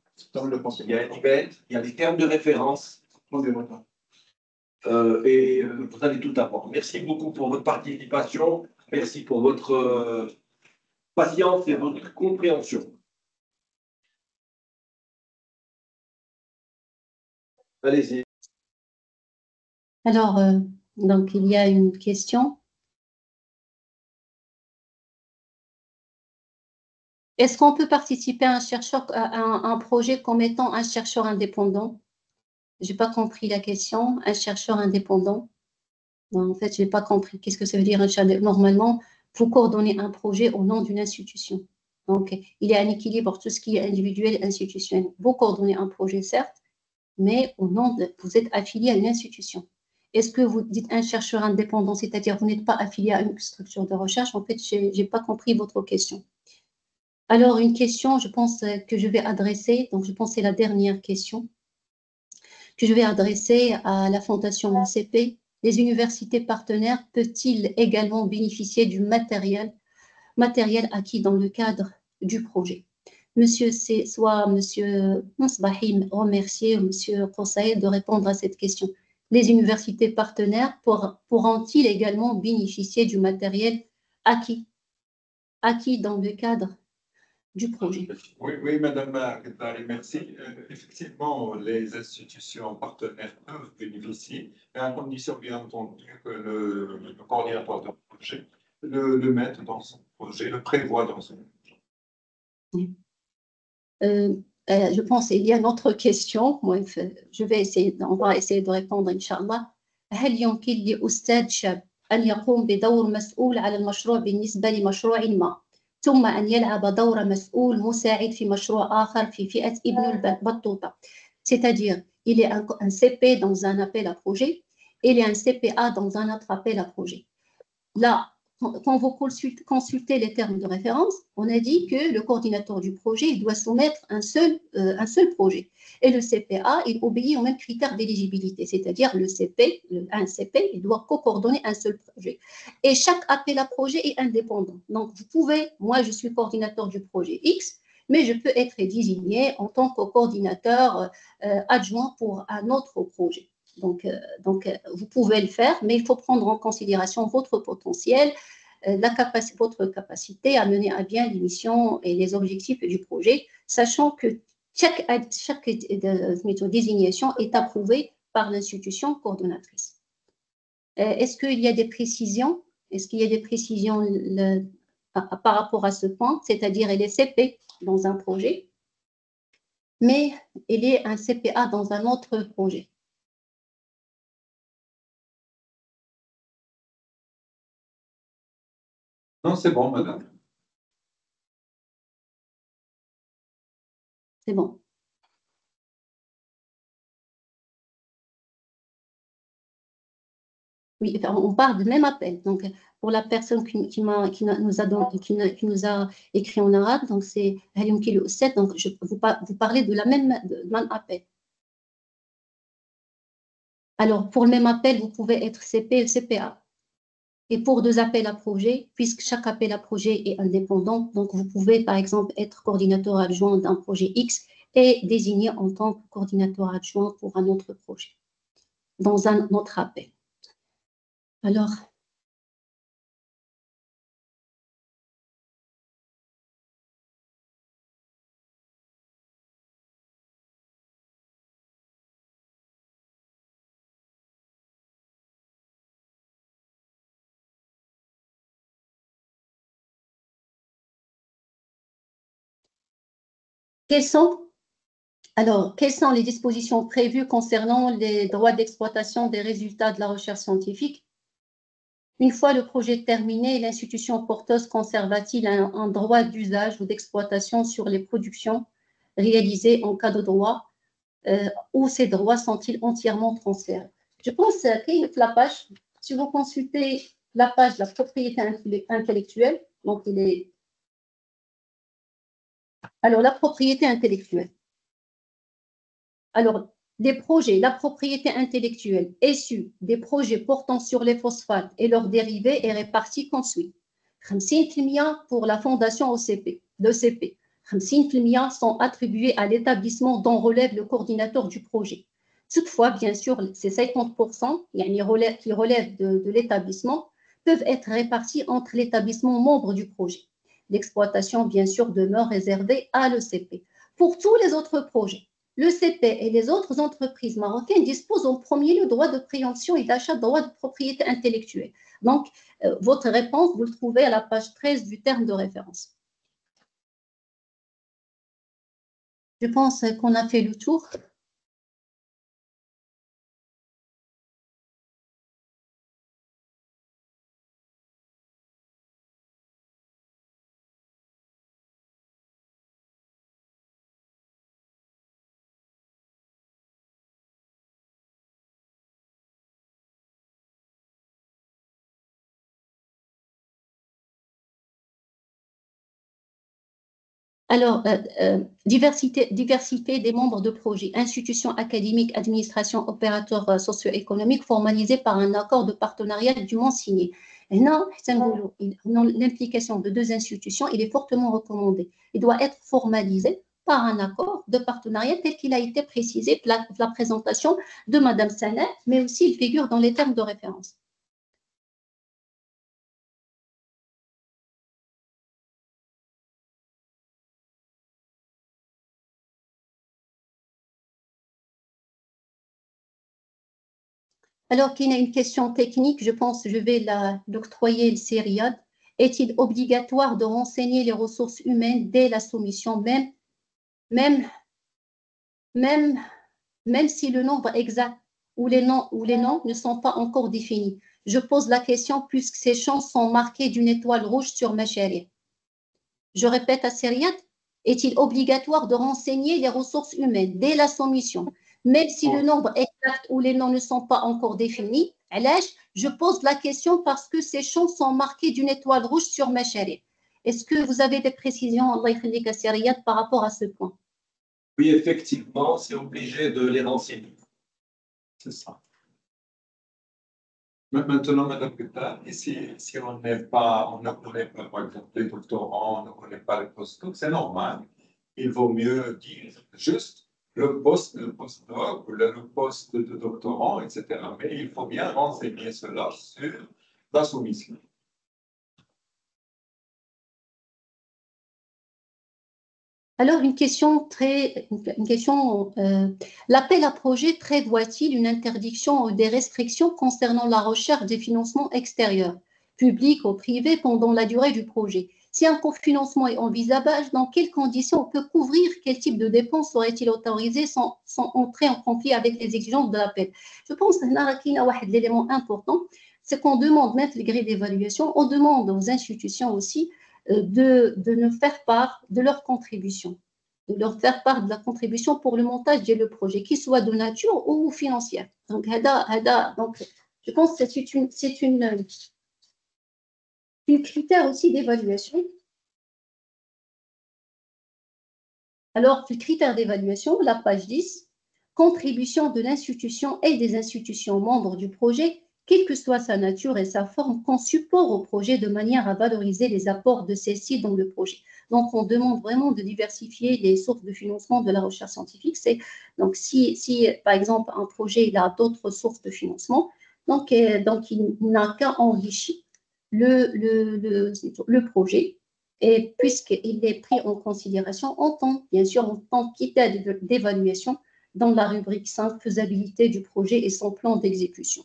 Il y a un email, il y a les termes de référence. Et vous allez tout avoir. Merci beaucoup pour votre participation. Merci pour votre patience et votre compréhension. Allez-y. Alors, donc, il y a une question. Est-ce qu'on peut participer à un projet comme étant un chercheur indépendant? Je n'ai pas compris la question. Un chercheur indépendant. Non, en fait, je n'ai pas compris. Qu'est-ce que ça veut dire un chercheur? Normalement, vous coordonnez un projet au nom d'une institution. Donc, il y a un équilibre entre tout ce qui est individuel et institutionnel. Vous coordonnez un projet, certes, mais au nom vous êtes affilié à une institution. Est-ce que vous dites un chercheur indépendant, c'est-à-dire vous n'êtes pas affilié à une structure de recherche? En fait, je n'ai pas compris votre question. Alors, une question, je pense que je vais adresser, donc je pense que c'est la dernière question, que je vais adresser à la Fondation MCP. Les universités partenaires peuvent-ils également bénéficier du matériel acquis dans le cadre du projet? Soit Monsieur Monsbahim remercier Monsieur Kosaï de répondre à cette question. Les universités partenaires pourront-ils également bénéficier du matériel acquis dans le cadre du projet? Oui, Madame Ghedari, merci. Effectivement, les institutions partenaires peuvent bénéficier, mais à condition, bien entendu, que le coordinateur de projet le mette dans son projet, le prévoit dans son projet. Oui. Je pense qu'il y a une autre question. Moi, on va essayer de répondre, Inch'Allah. هل يمكن لأستاذ شاب أن يقوم بدور مسؤول على المشروع بالنسبة لمشروع ما ثم أن يلعب دور مسؤول مساعد في مشروع آخر في فئة ابن بطوطة. C'est-à-dire, il est un CP dans un appel à projet et il est un CPA dans un autre appel à projet. Là, quand vous consultez les termes de référence, on a dit que le coordinateur du projet doit soumettre un seul projet. Et le CPA, il obéit aux mêmes critères d'éligibilité, c'est-à-dire un CP, il doit co-coordonner un seul projet. Et chaque appel à projet est indépendant. Donc, vous pouvez, moi, je suis coordinateur du projet X, mais je peux être désigné en tant que coordinateur adjoint pour un autre projet. Donc, vous pouvez le faire, mais il faut prendre en considération votre potentiel, votre capacité à mener à bien les missions et les objectifs du projet, sachant que chaque désignation est approuvée par l'institution coordonnatrice. Est-ce qu'il y a des précisions? Est-ce qu'il y a des précisions par rapport à ce point? C'est-à-dire, il est CP dans un projet, mais il est un CPA dans un autre projet. Non, c'est bon, madame. C'est bon. Oui, on parle du même appel. Donc, pour la personne qui nous a écrit en arabe, donc c'est Halium Kilo 7, donc vous parlez de même appel. Alors, pour le même appel, vous pouvez être CP et CPA. Et pour 2 appels à projet, puisque chaque appel à projet est indépendant, donc vous pouvez par exemple être coordinateur adjoint d'un projet X et désigné en tant que coordinateur adjoint pour un autre projet, dans un autre appel. Alors, quelles sont les dispositions prévues concernant les droits d'exploitation des résultats de la recherche scientifique? Une fois le projet terminé, l'institution porteuse conserve-t-il un droit d'usage ou d'exploitation sur les productions réalisées en cas de droit, ou ces droits sont-ils entièrement transférés? Je pense que la page, si vous consultez la page de la propriété intellectuelle, donc il est... Alors, la propriété intellectuelle. Alors, des projets, la propriété intellectuelle issue des projets portant sur les phosphates et leurs dérivés est répartie comme suit. 50% pour la fondation l'ECP. 50% sont attribués à l'établissement dont relève le coordinateur du projet. Toutefois, bien sûr, ces 50% qui relèvent de l'établissement peuvent être répartis entre l'établissement membre du projet. L'exploitation, bien sûr, demeure réservée à l'ECP. Pour tous les autres projets, l'ECP et les autres entreprises marocaines disposent en premier le droit de préemption et d'achat de droits de propriété intellectuelle. Donc, votre réponse, vous le trouvez à la page 13 du terme de référence. Je pense qu'on a fait le tour. Alors, diversité des membres de projet, institutions académiques, administration, opérateurs socio-économiques formalisés par un accord de partenariat dûment signé. L'implication de 2 institutions, il est fortement recommandé. Il doit être formalisé par un accord de partenariat tel qu'il a été précisé pour la présentation de Madame Sanet, mais aussi il figure dans les termes de référence. Alors qu'il y a une question technique, je pense que je vais l'octroyer le CERIAD. Est-il obligatoire de renseigner les ressources humaines dès la soumission, même si le nombre exact ou les noms ne sont pas encore définis? Je pose la question puisque ces champs sont marqués d'une étoile rouge sur ma chérie. Je répète à CERIAD, est-il obligatoire de renseigner les ressources humaines dès la soumission, même si le nombre exact ou les noms ne sont pas encore définis? Je pose la question parce que ces champs sont marqués d'une étoile rouge sur ma chérie. Est-ce que vous avez des précisions, Allah yakhlik à CERIAD, par rapport à ce point? Oui, effectivement, c'est obligé de les renseigner. C'est ça. Maintenant, Madame Guetta, si on ne connaît pas, par exemple, les doctorants, on ne connaît pas les postdocs, c'est normal. Il vaut mieux dire juste le postdoc ou le poste de doctorant, etc. Mais il faut bien renseigner cela sur la soumission. Alors, une question, l'appel à projet prévoit-il une interdiction ou des restrictions concernant la recherche des financements extérieurs, publics ou privés, pendant la durée du projet? Si un cofinancement est envisageable, dans quelles conditions on peut couvrir, quel type de dépenses serait-il autorisé sans entrer en conflit avec les exigences de l'appel? Je pense que l'élément important, c'est qu'on demande, même le gré d'évaluation, on demande aux institutions aussi de nous faire part de leur contribution, de leur faire part de la contribution pour le montage du projet, qu'il soit de nature ou financière. Donc Je pense que c'est une critère aussi d'évaluation. Alors, le critère d'évaluation, la page 10, contribution de l'institution et des institutions membres du projet, quelle que soit sa nature et sa forme, qu'on support au projet de manière à valoriser les apports de celles-ci dans le projet. Donc, on demande vraiment de diversifier les sources de financement de la recherche scientifique. Donc, si, par exemple, un projet il a d'autres sources de financement, donc il n'a qu'à enrichir le projet, et puisqu'il est pris en considération bien sûr, en tant qu'critère d'évaluation dans la rubrique 5, faisabilité du projet et son plan d'exécution.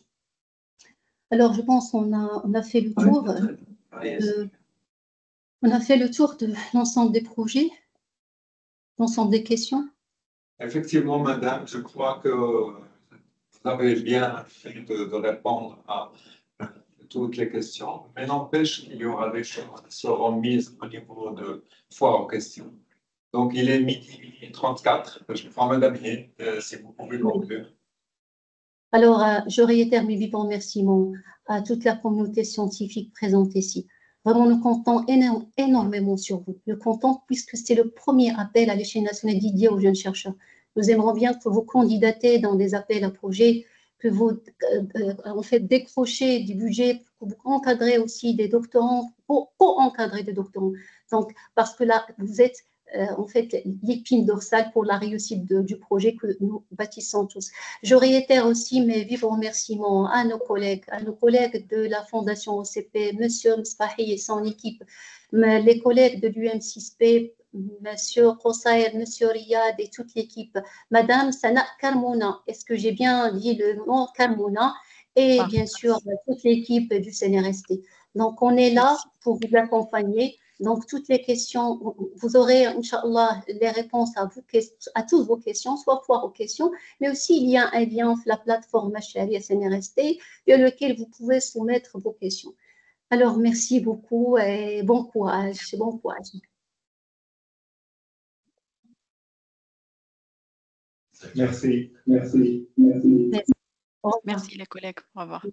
Alors, je pense qu'on a fait le tour. On a fait le tour de l'ensemble des projets, l'ensemble des questions. Effectivement, madame, je crois que vous avez bien fait de répondre à toutes les questions, mais n'empêche qu'il y aura des choses qui seront mises au niveau de foire aux questions. Donc, il est midi 34. Je prends madame Hill, si vous pouvez conclure. Alors, je réitère mes vifs remerciements à toute la communauté scientifique présente ici. Vraiment, nous comptons énormément sur vous. Nous comptons puisque c'est le premier appel à l'échelle nationale dédié aux jeunes chercheurs. Nous aimerions bien que vous candidatez dans des appels à projets, que vous en fait décrochez du budget, que vous encadrez aussi des doctorants, co-encadrer des doctorants. Donc, parce que là, vous êtes en fait l'épine dorsale pour la réussite du projet que nous bâtissons tous. Je réitère aussi mes vifs remerciements à nos collègues de la Fondation OCP, M. Msfahi et son équipe, les collègues de l'UM6P, M. Qossair, M. Riyad et toute l'équipe, Madame Sana Karmouna, est-ce que j'ai bien dit le nom Karmouna, et bien sûr toute l'équipe du CNRST. Donc, on est là pour vous accompagner. Donc, toutes les questions, vous aurez, Inch'Allah, les réponses à toutes vos questions, soit foire aux questions, mais aussi il y a un lien sur la plateforme Machari SNRST, via lequel vous pouvez soumettre vos questions. Alors, merci beaucoup et bon courage. Bon courage. Merci. Merci les collègues. Au revoir.